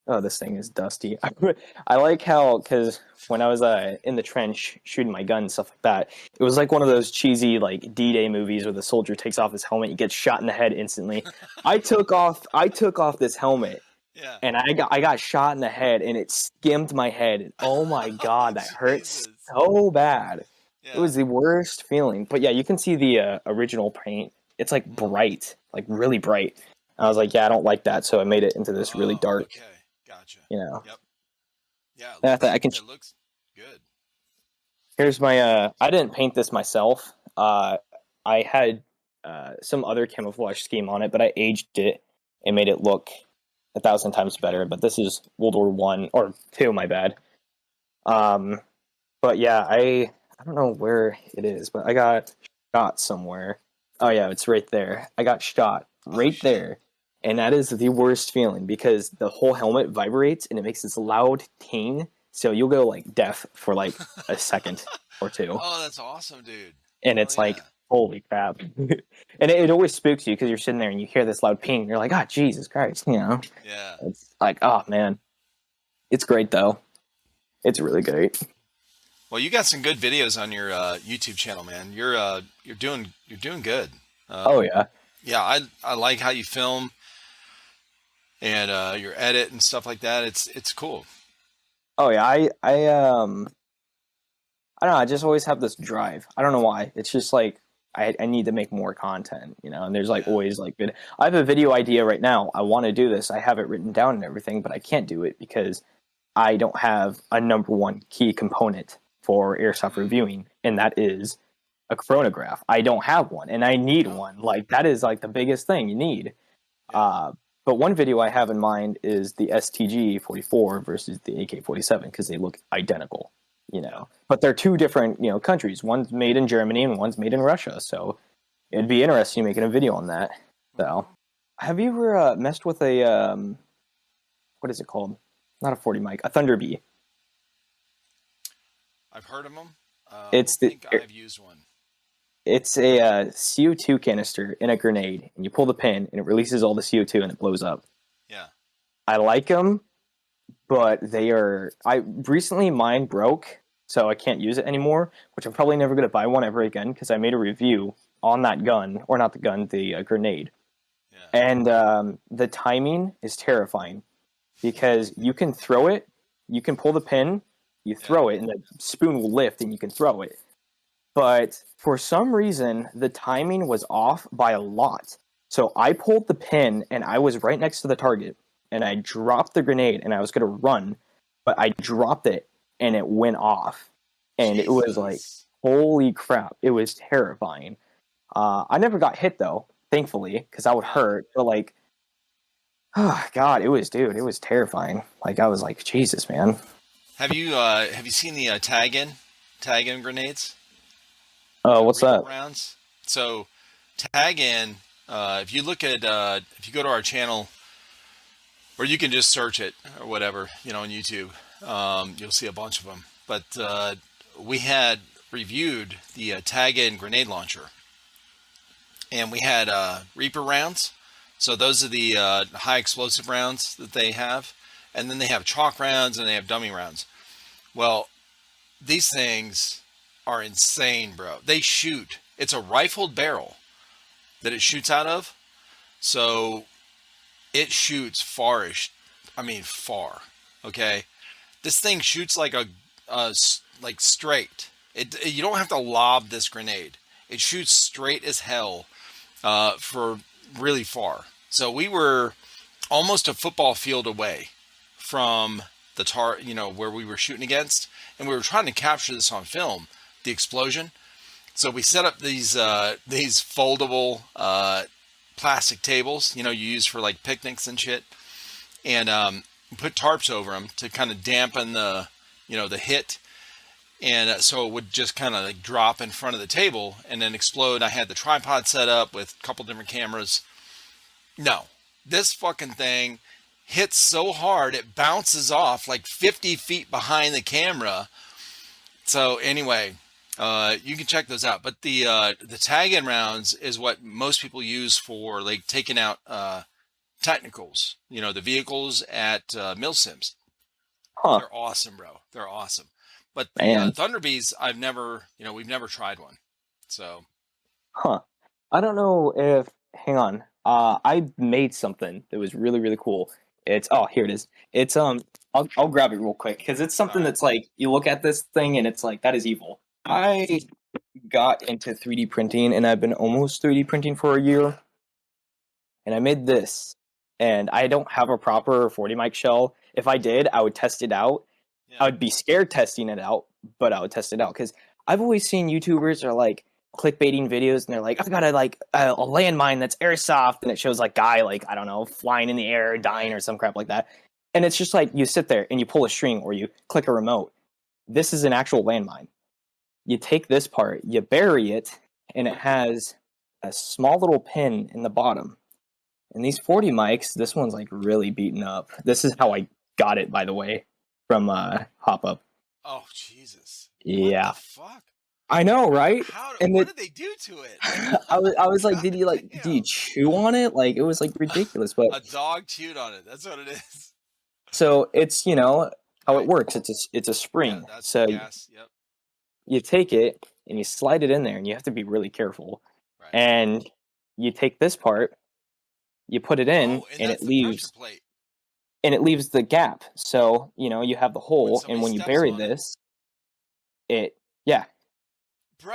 Oh, this thing is dusty. I like how, because when I was in the trench shooting my gun and stuff like that, it was like one of those cheesy like D-Day movies where the soldier takes off his helmet, he gets shot in the head instantly. I took off this helmet, Yeah. and I got shot in the head, and it skimmed my head. Oh my Oh, god, that hurts Jesus. so bad. It Yeah. was the worst feeling. But yeah, you can see the original paint. It's like Hmm. bright, like really bright. I was like, yeah, I don't like that, so I made it into this really Oh, dark. okay. Gotcha. You know, Yep. Yeah, I it can looks good. Here's my I didn't paint this myself. I had some other camouflage scheme on it, but I aged it and made it look 1,000 times better. But this is World War One or two, my bad. Um, but yeah, I don't know where it is, but I got shot somewhere. Oh yeah, it's right there. I got shot Oh right shit. there. And that is the worst feeling because the whole helmet vibrates and it makes this loud ting. So you'll go like deaf for like a second or two. Oh, that's awesome, dude. And Hell it's like, yeah. holy crap. And it always spooks you because you're sitting there and you hear this loud ping. You're like, ah, Jesus Christ. You know, Yeah. it's like, oh man. It's great though. It's really great. Well, you got some good videos on your YouTube channel, man. You're doing good. Oh yeah. Yeah, I like how you film and your edit and stuff like that. It's cool. Oh yeah. I don't know. I just always have this drive. I don't know why. It's just like I need to make more content, you know. And there's like Yeah. always like good. I have a video idea right now. I want to do this. I have it written down and everything, but I can't do it because I don't have a number one key component for airsoft Mm. reviewing, and that is a chronograph. I don't have one, and I need Oh. one. Like that is like the biggest thing you need. Yeah. Uh, but one video I have in mind is the STG 44 versus the AK 47 because they look identical, you Yeah. know. But they're two different, you know, countries. One's made in Germany and one's made in Russia. So it'd be interesting making a video on that. So, Hmm. have you ever messed with a what is it called? Not a 40 mic, a Thunder Bee. I've heard of them. I It's don't the think I've used one. it's a CO2 canister in a grenade, and you pull the pin, and it releases all the CO2, and it blows up. Yeah. I like them, but they are. I recently mine broke, so I can't use it anymore. Which I'm probably never going to buy one ever again because I made a review on that gun, or not the gun, the grenade, Yeah. and the timing is terrifying because you can throw it, you can pull the pin, you Yeah. throw it, and the spoon will lift, and you can throw it. But for some reason, the timing was off by a lot. So I pulled the pin and I was right next to the target and I dropped the grenade and I was going to run, but I dropped it and it went off. And it was like, Jesus. holy crap. It was terrifying. I never got hit though, thankfully, because I would Yeah. hurt. But like, oh, God, it was, dude, it was terrifying. Like, I was like, Jesus, man. Have you seen the tag in grenades? Oh, The what's Reaper that? rounds. So tag in. If you look at if you go to our channel, or you can just search it or whatever, on YouTube, you'll see a bunch of them. But we had reviewed the tag in grenade launcher, and we had Reaper rounds. So those are the high explosive rounds that they have, and then they have chalk rounds and they have dummy rounds. Well, these things are insane, bro. They shoot. It's a rifled barrel that it shoots out of. So it shoots farish. I mean, far. Okay. This thing shoots like like straight. You don't have to lob this grenade. It shoots straight as hell for really far. So we were almost a football field away from where we were shooting against, and we were trying to capture this on film, the explosion. So we set up these foldable plastic tables, you use for like picnics and shit, and put tarps over them to kind of dampen the hit, and so it would just kind of like drop in front of the table and then explode. I had the tripod set up with a couple different cameras. No, this fucking thing hits so hard it bounces off like 50 feet behind the camera. So anyway, you can check those out. But the tag-in rounds is what most people use for like taking out technicals. The vehicles at milsims. Huh, They're awesome, bro. They're awesome. But the man. Thunderbees, we've never tried one. So Huh. I don't know if. Hang on. I made something that was really really cool. It's here it is. It's I'll grab it real quick because it's all something right, that's like you look at this thing and it's like that is evil. I got into 3D printing and I've been almost 3D printing for a year, and I made this. And I don't have a proper 40 mic shell. If I did, I would test it out. I yeah, would be scared testing it out, but I would test it out because I've always seen YouTubers are like clickbaiting videos and they're like, I've got a like a landmine that's airsoft and it shows like guy like I don't know flying in the air dying Right. or some crap like that, and it's just like you sit there and you pull a string or you click a remote. This is an actual landmine. You take this part, you bury it, and it has a small little pin in the bottom. And these 40 mics, this one's like really beaten up. This is how I got it, by the way, from Hop Up. Oh, Jesus. What the Yeah, fuck? I know, right? And What it, did they do to it? I was like, God did you damn. chew on it? Like, it was like ridiculous. But A dog chewed on it. That's what it is. so it's how it Right. works. It's a Yeah, spring. that's the So gas. Yep. you take it and you slide it in there, and you have to be really careful. Right. And you take this part, you put it in, Oh, and and that's the pressure plate. it leaves the gap. So you have the When hole, and somebody when you steps bury on it. this, it yeah,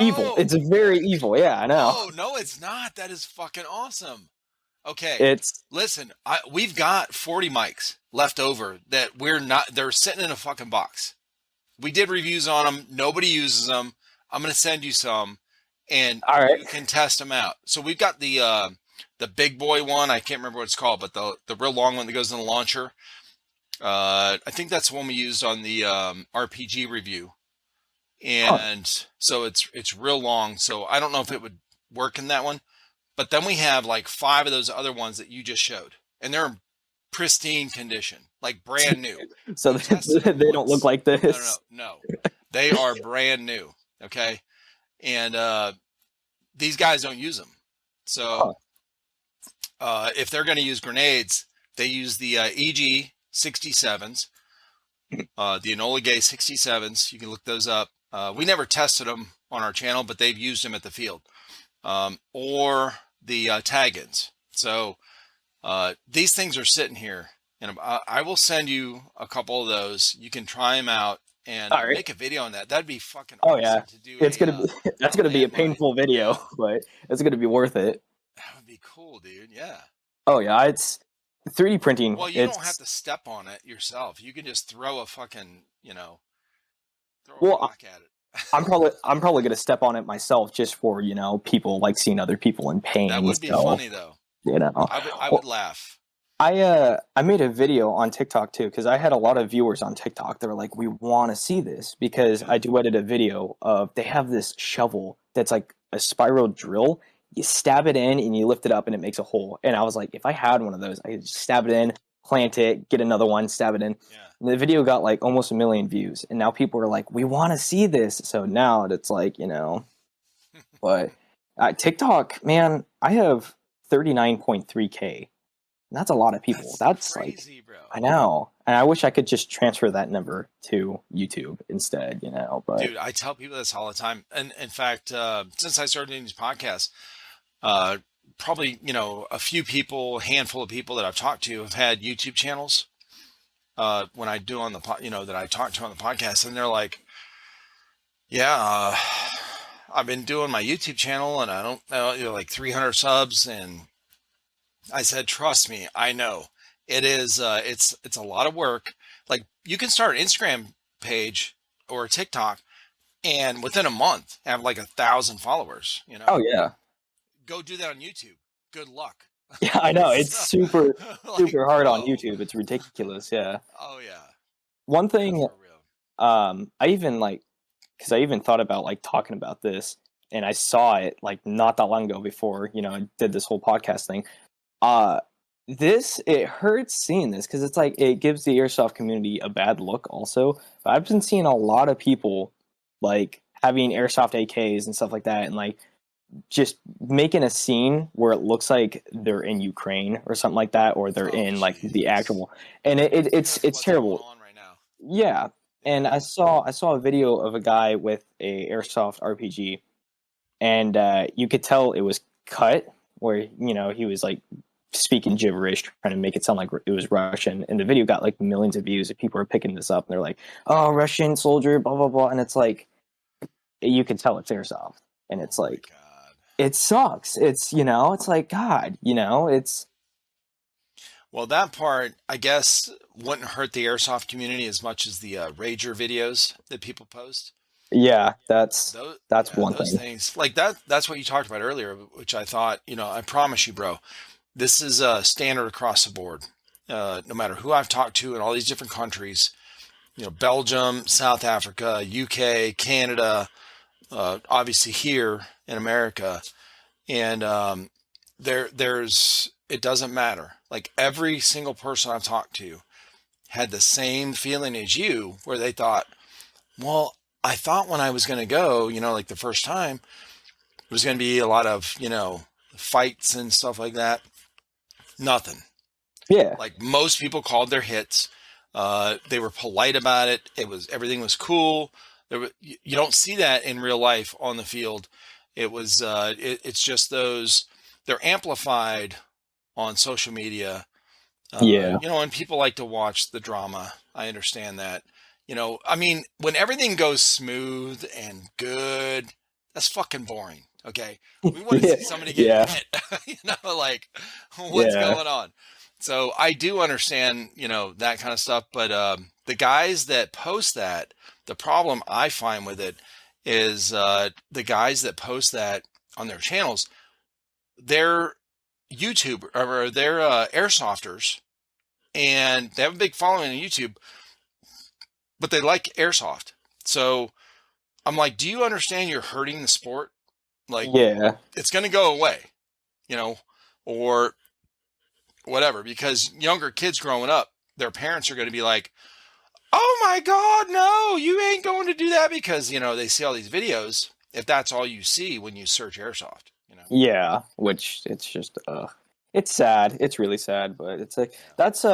evil. Bro. It's very evil. Yeah, I know. Oh, no, it's not. That is fucking awesome. Okay. It's Listen, we've got 40 mics left over that they're sitting in a fucking box. We did reviews on them. Nobody uses them. I'm going to send you some and all right. you can test them out. So we've got the big boy one. I can't remember what it's called, but the real long one that goes in the launcher. I think that's the one we used on the RPG review. Huh. And so it's real long. So I don't know if it would work in that one. But then we have like 5 of those other ones that you just showed, and they're in pristine condition, like brand new. So We tested them they don't look once. like this. No. They are brand new. Okay. And these guys don't use them. So Huh. if they're going to use grenades, they use the EG 67s, the Enola Gay 67s. You can look those up. We never tested them on our channel, but they've used them at the field. Or the tag-ins. So these things are sitting here, and I will send you a couple of those. You can try them out and All right. make a video on that. That'd be fucking Oh awesome yeah. to do It's gonna be a that's gonna be a landmine. painful video, Yeah, but it's gonna be worth it. that would be cool, dude. Yeah. Oh yeah, it's 3D printing. Well, you don't have It's to step on it yourself. You can just throw a fucking, throw a well, rock at it. I'm probably gonna step on it myself just for people like seeing other people in That pain. would be So funny though. you know, I would well, laugh. I made a video on TikTok too because I had a lot of viewers on TikTok that were like, we want to see this because Yeah. I duetted a video of they have this shovel that's like a spiral drill. You stab it in and you lift it up and it makes a hole. And I was like, if I had one of those, I could just stab it in, plant it, get another one, stab it in. Yeah. And the video got like almost 1 million views, and now people are like, we want to see this. So now it's like but TikTok, man, I have 39.3K. And that's a lot of people. That's That's like, crazy, bro. I know. And I wish I could just transfer that number to YouTube instead, but Dude, I tell people this all the time. And in fact, since I started doing these podcasts, probably, a handful of people that I've talked to have had YouTube channels. When I do on the, that I talk to on the podcast, and they're like, yeah, I've been doing my YouTube channel and I don't know, like 300 subs. And I said, trust me, I know it is, it's a lot of work. Like you can start an Instagram page or a TikTok and within a month have like 1,000 followers, oh yeah. go do that on YouTube. Good luck. Yeah, I know. It's So, super like, super hard on whoa. YouTube. It's ridiculous, yeah. Oh yeah. One Yeah, thing for real. I even like cuz I even thought about like talking about this, and I saw it like not that long ago before, I did this whole podcast thing. Uh it hurts seeing this because it's like it gives the airsoft community a bad look also. But I've been seeing a lot of people like having airsoft AKs and stuff like that, and like just making a scene where it looks like they're in Ukraine or something like that, or they're Oh in like the Jesus. actual, and it's That's it's what's going terrible. on right now. Yeah, and Yeah. I saw a video of a guy with a airsoft RPG, and you could tell it was cut where he was like speaking gibberish trying to make it sound like it was Russian, and the video got like millions of views and people are picking this up and they're like, oh, Russian soldier, blah blah blah, and it's like you can tell it's airsoft, and Oh it's my like God. it sucks. It's like God, it's Well, that part, I guess, wouldn't hurt the airsoft community as much as the Rager videos that people post. Yeah, Those, that's yeah, one those thing. things like that. That's what you talked about earlier, which I thought, I promise you, bro, this is standard across the board. No matter who I've talked to in all these different countries, Belgium, South Africa, UK, Canada, obviously here in America, and there's it doesn't matter. Like every single person I've talked to had the same feeling as you, where they thought, well, I thought when I was going to go, like the first time, it was going to be a lot of, fights and stuff like that. Nothing. Yeah, Like most people called their hits. They were polite about it. Everything was cool. You don't see that in real life on the field. It's just those, they're amplified on social media. yeah, And people like to watch the drama. I understand that. I mean, when everything goes smooth and good, that's fucking boring. Okay. We want to yeah, see somebody get yeah, hit, like what's yeah, going on. So I do understand, that kind of stuff. But the guys that post that, the problem I find with it is the guys that post that on their channels, they're YouTube or they're airsofters, and they have a big following on YouTube, but they like airsoft. So I'm like, do you understand you're hurting the sport? Like, yeah, it's going to go away, you know, or whatever, because younger kids growing up, their parents are going to be like, oh my God, no, you ain't going to do that, because, they see all these videos. If that's all you see when you search airsoft. yeah. Which it's just it's sad. It's really sad, but it's like Yeah. that's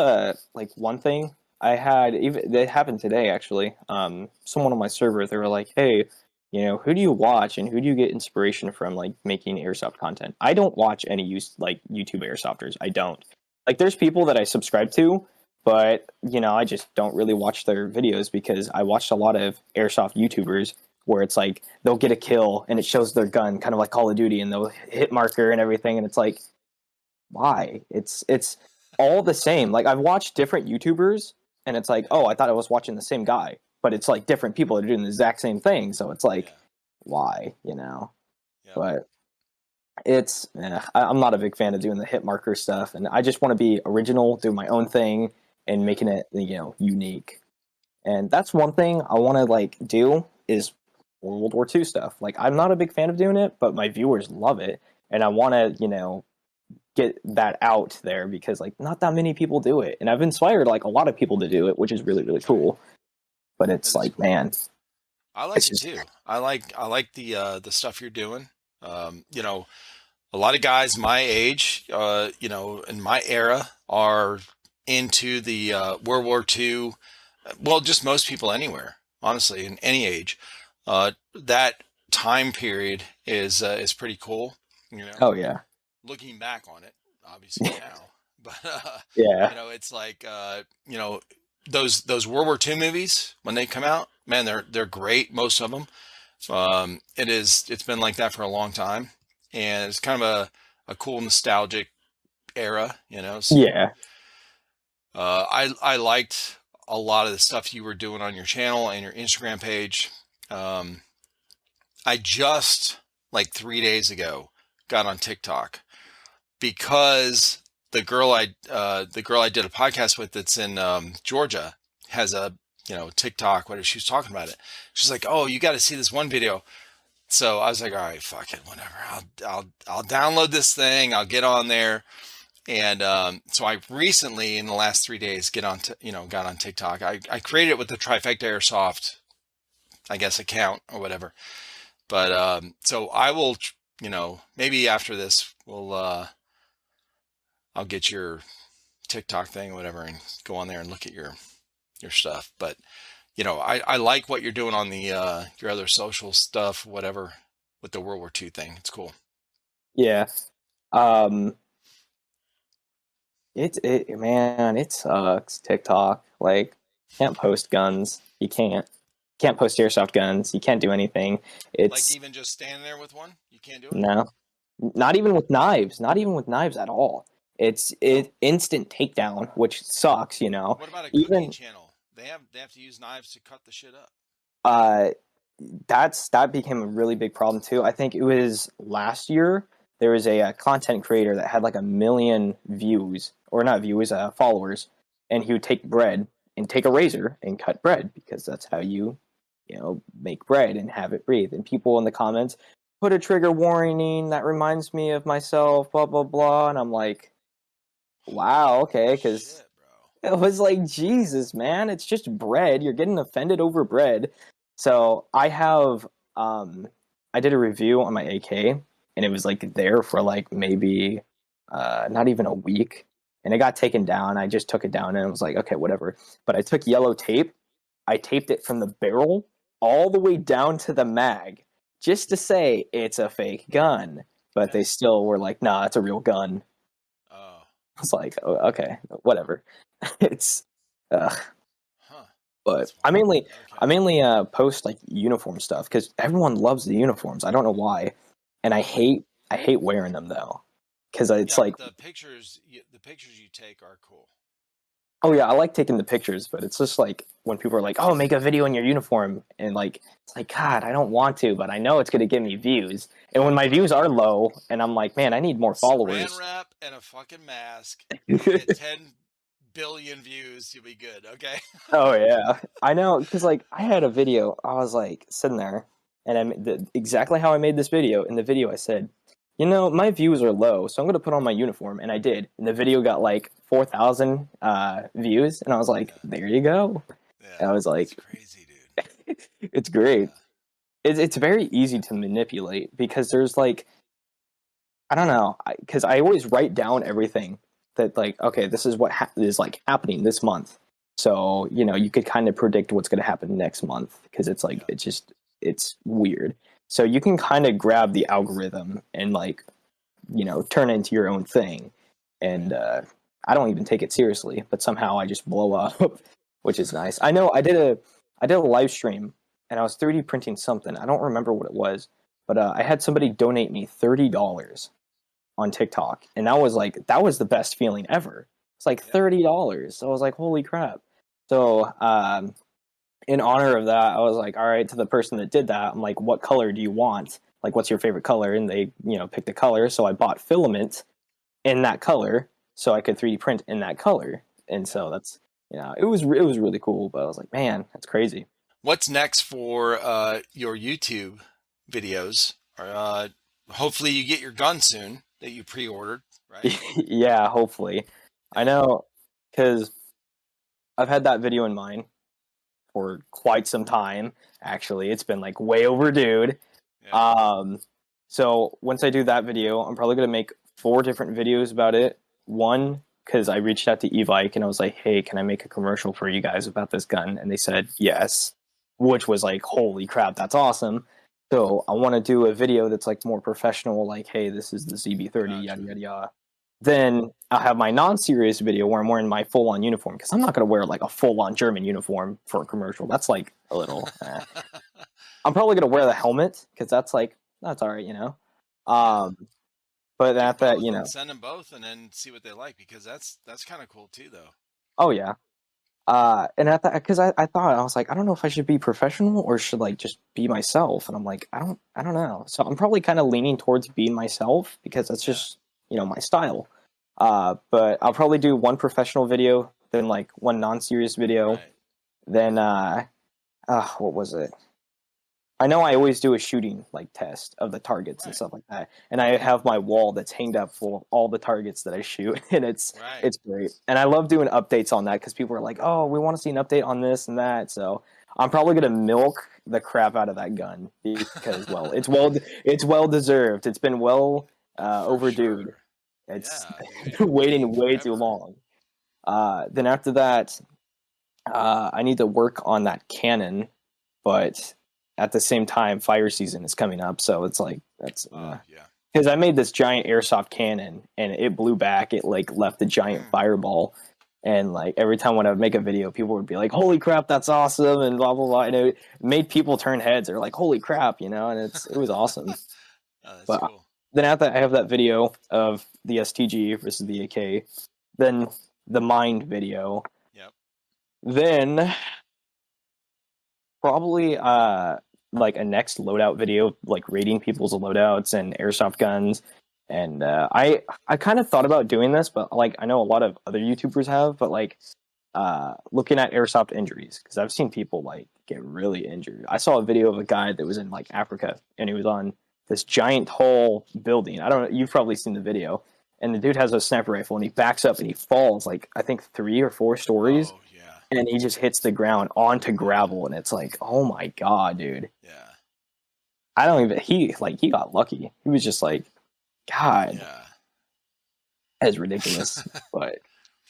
like one thing I had even that happened today actually. Someone on my server they were like, "Hey, who do you watch and who do you get inspiration from like making airsoft content?" I don't watch any use like YouTube airsofters. I don't. Like there's people that I subscribe to, but I just don't really watch their videos because I watched a lot of airsoft YouTubers where it's like they'll get a kill and it shows their gun, kind of like Call of Duty, and they'll hit marker and everything, and it's like, why? It's all the same. Like I've watched different YouTubers, and it's like, Yeah. oh, I thought I was watching the same guy, but it's like different people that are doing the exact same thing. So it's like, Yeah. why? Yep. But I'm not a big fan of doing the hit marker stuff, and I just want to be original, do my own thing, and Yeah. making it unique. And that's one thing I want to like do is World War II stuff. Like I'm not a big fan of doing it, but my viewers love it, and I want to get that out there because like not that many people do it, and I've inspired like a lot of people to do it, which is really really Right. cool. But That it's is like cool. man, I like it's it just too. I like the stuff you're doing. A lot of guys my age, in my era, are into the World War II. Well, just most people anywhere, honestly, in any age. That time period is pretty cool. oh yeah, Looking back on it, obviously now, but yeah, it's like those World War II movies when they come out, man, they're great. Most of them. It's been like that for a long time, and it's kind of a cool nostalgic era. So yeah, I liked a lot of the stuff you were doing on your channel and your Instagram page. Um, I just like 3 days ago got on TikTok because the girl I did a podcast with that's in Georgia has a TikTok. What she was talking about it? She's like, "Oh, you got to see this one video." So I was like, "All right, fuck it, whatever. I'll download this thing. I'll get on there." And so I recently, in the last 3 days, got on TikTok. I created it with the TriFecta Airsoft, I guess, account or whatever. But so I will, maybe after this, I'll get your TikTok thing or whatever and go on there and look at your stuff. But I like what you're doing on the your other social stuff, whatever, with the World War II thing. It's cool. yeah. Um, it man, it sucks. TikTok like can't post guns. You can't post airsoft guns. You can't do anything. Like It's even just standing there with one, you can't do it. no, not even with knives. Not even with knives at all. No. It instant takedown, which sucks. What about a cooking Even channel? They have to use knives to cut the shit up. uh, that became a really big problem too. I think it was last year there was a content creator that had like 1 million views, or not views, followers, and he would take bread and take a razor and cut bread because that's how you make bread and have it breathe. And people in the comments put a trigger warning that reminds me of myself, blah blah blah, and I'm like, wow, okay, Holy because shit, bro. it was like, Jesus, man, it's just bread. You're getting offended over bread. So I did a review on my AK, and it was like there for like maybe not even a week, and it got taken down. I just took it down and I was like, okay, whatever. But I took yellow tape, I taped it from the barrel all the way down to the mag, just to say it's a fake gun. But Okay. they still were like, nah, it's a real gun. Oh. I was like, oh, okay, whatever. It's uh, Huh. but That's I wild. mainly I Okay. mainly post like uniform stuff because everyone loves the uniforms. I don't know why, and I hate wearing them though, because it's Yeah, but like, the pictures you take are cool. oh yeah, I like taking the pictures, but it's just like when people are like, oh, make a video in your uniform, and like it's like, God, I don't want to, but I know it's gonna give me views, and when Yeah. my views are low, and I'm like, man, I need more Saran followers. wrap and a fucking mask. You get 10 billion views, you'll be good. Okay. Oh yeah, I know because like I had a video. I was like sitting there, and exactly how I made this video. In the video, I said, my views are low, so I'm gonna put on my uniform, and I did. And the video got like 4,000 views, and I was like, Yeah. there you go. And Yeah. I was That's like, crazy, dude. it's great. Yeah. It's very easy to manipulate because there's like, I don't know, because I always write down everything that, like, okay, this is what is like happening this month. So, you could kind of predict what's going to happen next month because it's like, Yeah. it's weird. So you can kind of grab the algorithm and like, turn it into your own thing. And Right. I don't even take it seriously, but somehow I just blow up, which is nice. I know I did a live stream and I was 3D printing something. I don't remember what it was, but I had somebody donate me $30 on TikTok, and that was the best feeling ever. It's like Yeah. $30. So I was like, holy crap. So in honor of that, I was like, all right, to the person that did that, I'm like, what color do you want? Like, what's your favorite color? And they, picked a color. So I bought filament in that color so I could 3D print in that color. And Yeah. so it was really cool. But I was like, man, that's crazy. What's next for your YouTube videos? Hopefully you get your gun soon that you pre-ordered, right? Yeah, hopefully. I Yeah. know because I've had that video in mind for quite some time. Actually, it's been like way overdue. Yeah. Um, so once I do that video, I'm probably gonna make 4 different videos about it. One, because I reached out to Evike and I was like, "Hey, can I make a commercial for you guys about this gun?" And they said yes, which was like, "Holy crap, that's awesome!" So I want to do a video that's like more professional, like, "Hey, this is the ZB30, yada Gotcha. yada yada." Then I'll have my non-serious video where I'm wearing my full-on uniform because I'm not gonna wear like a full-on German uniform for a commercial. That's like a little. I'm probably gonna wear the helmet because that's all right. Yeah. Um, but Do at that, both and send them both and then see what they like because that's kind of cool too though. oh yeah. And at that, because I thought I was like, I don't know if I should be professional or should like just be myself, and I'm like, I don't know. So I'm probably kind of leaning towards being myself because that's Yeah. just my style. But I'll probably do one professional video, then like one non-serious video, Right. then what was it? I know I always do a shooting like test of the targets and Right. stuff like that, and I have my wall that's hanged up full of all the targets that I shoot, and it's Right. it's great. And I love doing updates on that because people are like, "Oh, we want to see an update on this and that." So I'm probably gonna milk the crap out of that gun because, well, it's well deserved. It's been well For overdue. sure. It's Yeah, dude, you've been waiting waiting way too forever. long. Then after that, I need to work on that cannon, but at the same time, fire season is coming up, so it's like that's Oh, yeah. because I made this giant airsoft cannon and it blew back. It like left a giant Mm. fireball, and like every time when I would make a video, people would be like, "Holy crap, that's awesome!" and blah blah blah. And it made people turn heads. They're like, "Holy crap," and it was awesome. Oh, that's But cool. then after that, I have that video of the STG versus the AK, then the Mind video, Yep. then probably like a next loadout video, like rating people's loadouts and airsoft guns. And I kind of thought about doing this, but like I know a lot of other YouTubers have, but like looking at airsoft injuries, because I've seen people like get really injured. I saw a video of a guy that was in like Africa, and he was on this giant tall building. I don't know, you've probably seen the video. And the dude has a sniper rifle, and he backs up and he falls like I think 3 or 4 stories, Oh yeah. and he just hits the ground onto gravel, and it's like, oh my god, dude. Yeah. I don't even. He got lucky. He was just like, God, Yeah. that's ridiculous. But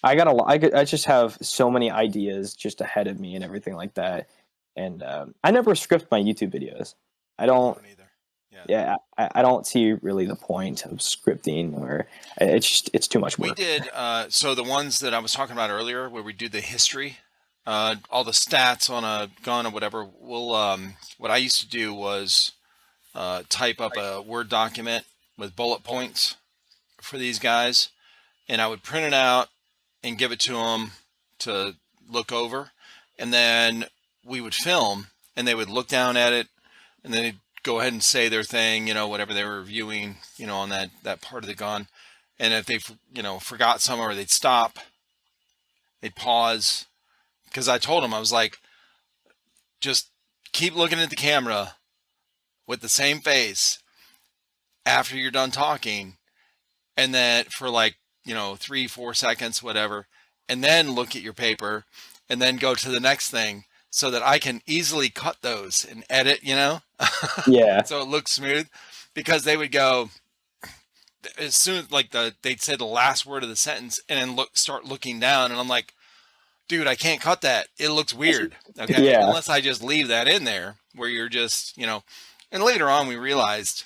I just have so many ideas just ahead of me and everything like that. And I never script my YouTube videos. I I don't. don't either. Yeah. Yeah, I don't see really the point of scripting, or it's too much We work. did, so the ones that I was talking about earlier, where we do the history, all the stats on a gun or whatever, what I used to do was type up a Word document with bullet points for these guys, and I would print it out and give it to them to look over, and then we would film, and they would look down at it, and then they'd go ahead and say their thing, whatever they were reviewing, on that part of the gun. And if they, forgot somewhere, or they'd stop, they'd pause, because I told them, I was like, just keep looking at the camera with the same face after you're done talking, and then for like 3-4 seconds, whatever, and then look at your paper, and then go to the next thing, so that I can easily cut those and edit, Yeah, so it looks smooth. Because they would go, as soon as like they'd say the last word of the sentence, and then start looking down, and I'm like, dude, I can't cut that. It looks weird. Okay. yeah, Unless I just leave that in there, where you're just, and later on we realized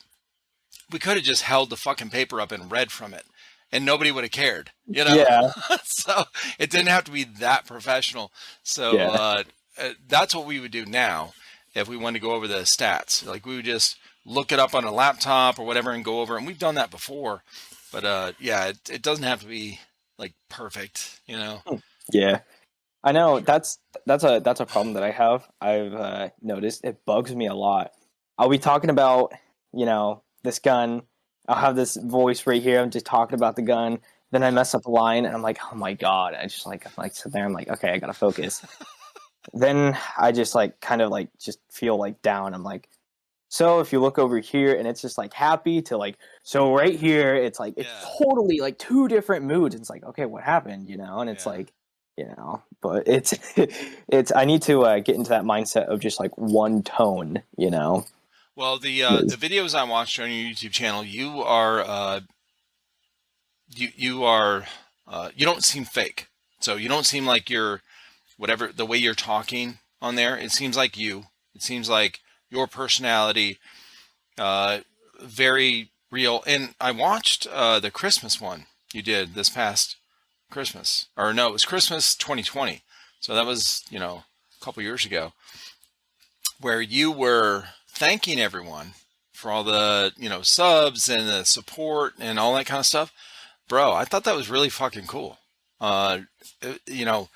we could have just held the fucking paper up and read from it, and nobody would have cared, yeah, so it didn't have to be that professional. So yeah. that's what we would do now if we wanted to go over the stats. Like, we would just look it up on a laptop or whatever and go over it. And we've done that before, but yeah, it doesn't have to be like perfect, Yeah. I know that's a problem that I have. I've noticed it bugs me a lot. I'll be talking about this gun. I'll have this voice right here. I'm just talking about the gun. Then I mess up a line, and I'm like, oh my god! I'm like sit there. I'm like, okay, I gotta focus. Then I just like kind of like just feel like down. I'm like, so if you look over here, and it's just like happy to like, so right here, it's like it's Yeah. totally like two different moods. It's like, okay, what happened? And it's Yeah. like, but it's it's I need to get into that mindset of just like one tone. Well, the Yes. videos I watched on your YouTube channel, you are you are you don't seem fake. So you don't seem like you're whatever the way you're talking on there. It seems like you. It seems like your personality, very real. And I watched the Christmas one you did this past Christmas, or no, it was Christmas 2020. So that was a couple years ago, where you were thanking everyone for all the subs and the support and all that kind of stuff. Bro, I thought that was really fucking cool. Uh, you know,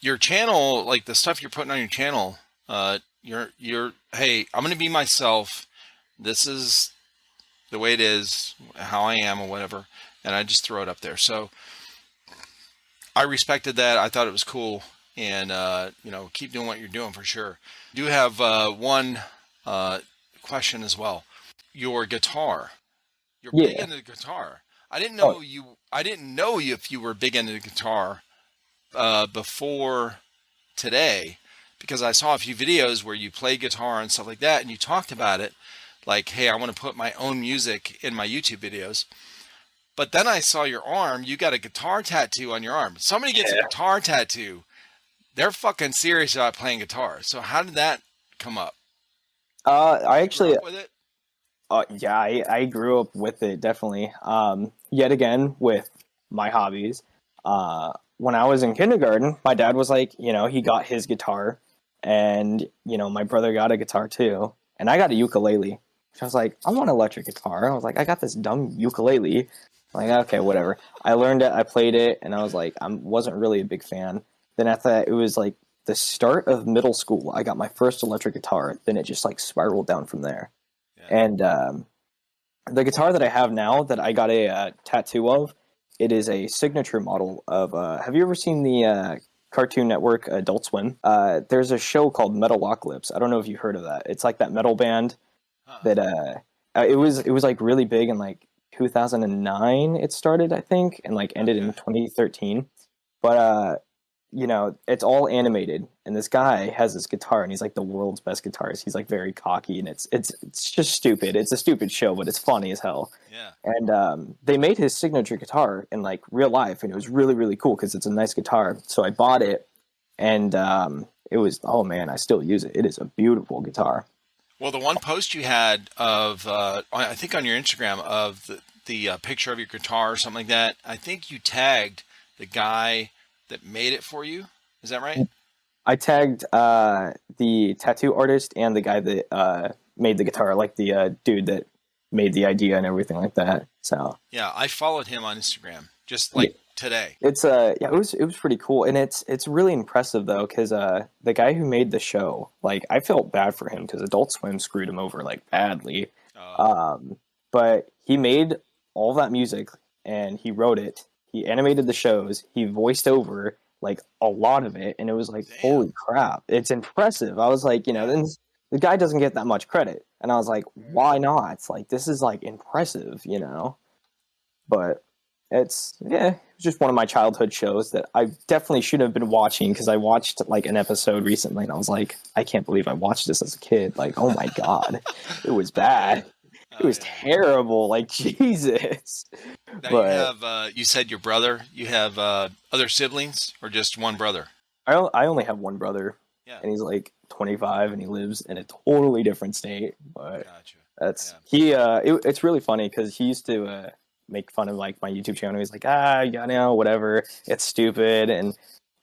your channel, like the stuff you're putting on your channel, you're hey, I'm gonna be myself. This is the way it is, how I am, or whatever, and I just throw it up there. So I respected that. I thought it was cool, and keep doing what you're doing for sure. I do have one question as well. Your guitar. You're big Yeah. into the guitar. I didn't Oh, know you. I didn't know you if you were big into the guitar before today, because I saw a few videos where you play guitar and stuff like that, and you talked about it, like, hey, I want to put my own music in my YouTube videos. But then I saw your arm. You got a guitar tattoo on your arm. Somebody gets a yeah. guitar tattoo, they're fucking serious about playing guitar. So how did that come up? I You grew actually, up with it? yeah, I grew up with it definitely. Yet again with my hobbies. When I was in kindergarten, my dad was like, he got his guitar, and my brother got a guitar too, and I got a ukulele. I was like, I want an electric guitar. I was like, I got this dumb ukulele. I'm like, okay, whatever. I learned it, I played it, and I was like, I wasn't really a big fan. Then after that, it was like the start of middle school, I got my first electric guitar. Then it just like spiraled down from there. Yeah. And the guitar that I have now, that I got a tattoo of, it is a signature model of. Have you ever seen the Cartoon Network Adult Swim? There's a show called Metalocalypse. I don't know if you heard of that. It's like that metal band Uh-uh. that it was like really big in like 2009. It started, I think, and like ended Okay. in 2013. But it's all animated, and this guy has this guitar, and he's like the world's best guitarist. He's like very cocky, and it's just stupid. It's a stupid show, but it's funny as hell. Yeah. And they made his signature guitar in like real life, and it was really really cool because it's a nice guitar. So I bought it, and it was, oh man, I still use it. It is a beautiful guitar. Well, the one post you had of, I think on your Instagram of the picture of your guitar or something like that, I think you tagged the guy that made it for you. Is that right? I tagged the tattoo artist and the guy that made the guitar, like the dude that made the idea and everything like that. So Yeah, I followed him on Instagram just yeah, like today. it's yeah, it was pretty cool, and it's really impressive though, because the guy who made the show, like I felt bad for him because Adult Swim screwed him over like badly, Uh, um, but he made all that music and he wrote it, he animated the shows, he voiced over like a lot of it, and it was like, Damn. holy crap, it's impressive. I was like, Yeah. then the guy doesn't get that much credit, and I was like, why not? It's like, this is like impressive. But it's just one of my childhood shows that I definitely should have been watching, because I watched like an episode recently and I was like, I can't believe I watched this as a kid. Like, oh my god, it was Oh yeah. bad. It Oh was yeah. terrible. Like, Jesus. Now you But have, you said your brother. You have other siblings or just one brother? I only have one brother, Yeah. and he's like 25 and he lives in a totally different state. But Gotcha. that's Yeah. it's really funny because he used to make fun of like my YouTube channel. He's like, whatever, it's stupid. And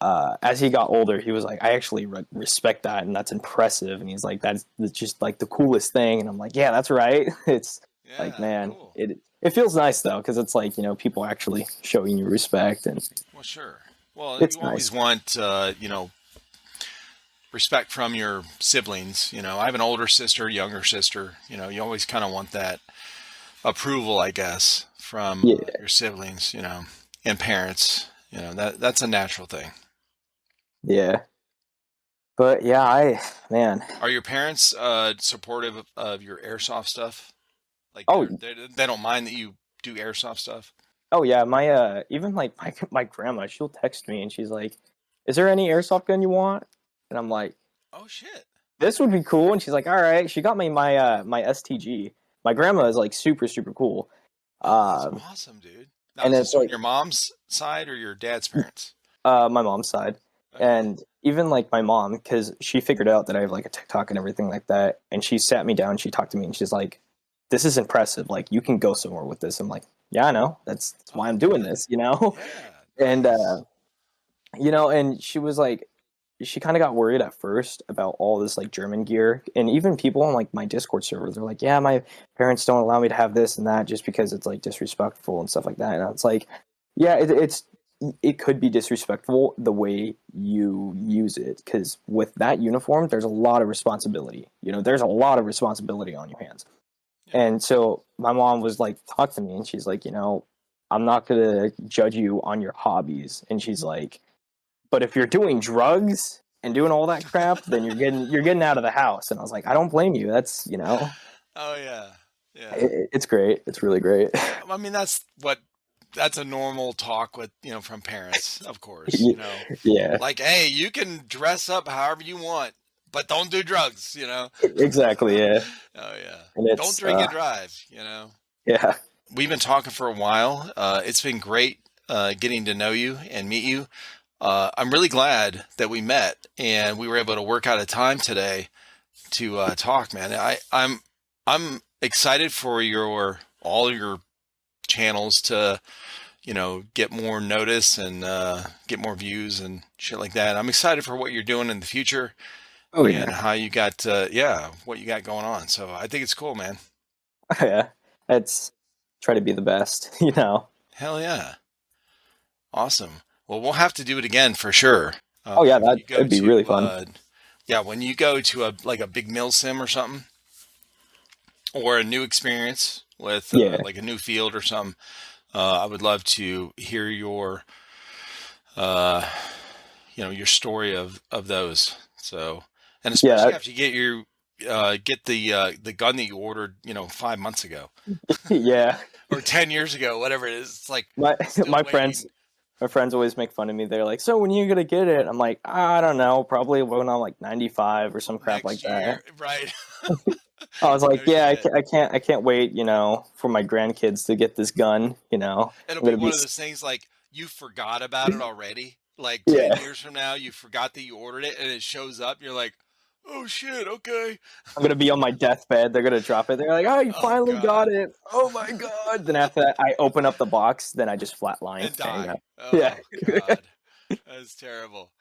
as he got older, he was like, I actually respect that, and that's impressive. And he's like, that's just like the coolest thing. And I'm like, yeah, that's right. It's like, Yeah. man, Cool. it feels nice though, because it's like, people actually showing you respect, and Well, sure. Well, it's you nice. always want, respect from your siblings. I have an older sister, younger sister. You always kind of want that approval, I guess, from Yeah, your siblings, and parents. That's a natural thing. yeah. But yeah, man. Are your parents supportive of your airsoft stuff? Like Oh, they don't mind that you do airsoft stuff? oh yeah, my even like my grandma, she'll text me and she's like, "Is there any airsoft gun you want?" And I'm like, Oh shit. "This would be cool." And she's like, "All right." She got me my STG. My grandma is like super super cool. Oh, that's Um, awesome, dude. Now, and is it's this on like your mom's side or your dad's parents? my mom's side, Okay. and even like my mom, because she figured out that I have like a TikTok and everything like that, and she sat me down, she talked to me, and she's like, "This is impressive. Like, you can go somewhere with this." I'm like, "Yeah, I know. That's why Oh, I'm doing good. this." Yeah, And nice. and she was like, she kind of got worried at first about all this like German gear, and even people on like my Discord server, they're like, yeah, my parents don't allow me to have this and that just because it's like disrespectful and stuff like that. And it's like, yeah, it could be disrespectful the way you use it, because with that uniform there's a lot of responsibility. There's a lot of responsibility on your hands. Yeah. And so my mom was like, talk to me, and she's like, I'm not gonna judge you on your hobbies. And she's like, but if you're doing drugs and doing all that crap, then you're getting out of the house. And I was like, I don't blame you. That's Oh yeah. Yeah. it's great. It's really great. I mean, that's a normal talk with, from parents, of course, Yeah, like, hey, you can dress up however you want, but don't do drugs. exactly. Yeah, Oh yeah. and Don't it's drink and drive. yeah, We've been talking for a while. It's been great getting to know you and meet you. I'm really glad that we met and we were able to work out a time today to talk, man. I'm excited for all your channels to get more notice and get more views and shit like that. I'm excited for what you're doing in the future oh and yeah, how you got what you got going on. So I think it's cool, man. oh yeah. It's try to be the best. Hell yeah. Awesome. Well, we'll have to do it again for sure. Oh yeah, When you go that'd be really to fun. yeah, when you go to a big mill sim or something, or a new experience with Yeah, like a new field or something, I would love to hear your uh, your story of those. So, and yeah, especially after you get your get the gun that you ordered, 5 months ago yeah. or 10 years ago, whatever it is. It's like My still my friends waiting my friends always make fun of me. They're like, "So when are you gonna get it?" I'm like, "I don't know. Probably when I'm like 95 or some crap like next that." year, right? I was like, No "Yeah, shit. I can't wait. For my grandkids to get this gun. It'll I'm be gonna be, one of those things like you forgot about it already. Like 10 yeah, years from now, you forgot that you ordered it and it shows up. You're like, oh shit, okay. I'm gonna be on my deathbed. They're gonna drop it. They're like, "Oh, you Oh finally got God. it. Oh my god!" Then after that, I open up the box. Then I just flatline And and die. yeah. Oh God. That's terrible.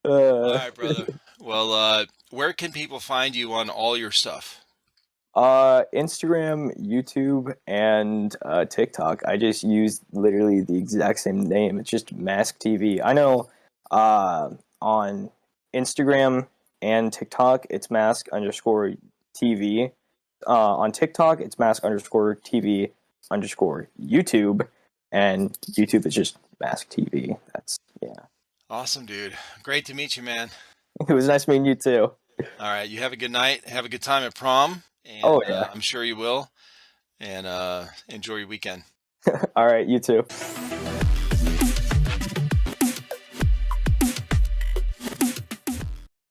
All Uh, right, brother. Well, where can people find you on all your stuff? Instagram, YouTube, and TikTok. I just use literally the exact same name. It's just Mask TV. I know on Instagram and TikTok, it's Mask underscore TV. On TikTok, it's Mask underscore TV underscore YouTube, and YouTube is just Mask TV. That's yeah. Awesome, dude. Great to meet you, man. It was nice meeting you too. All right. You have a good night. Have a good time at prom. Oh And yeah. I'm sure you will. And enjoy your weekend. All right, you too.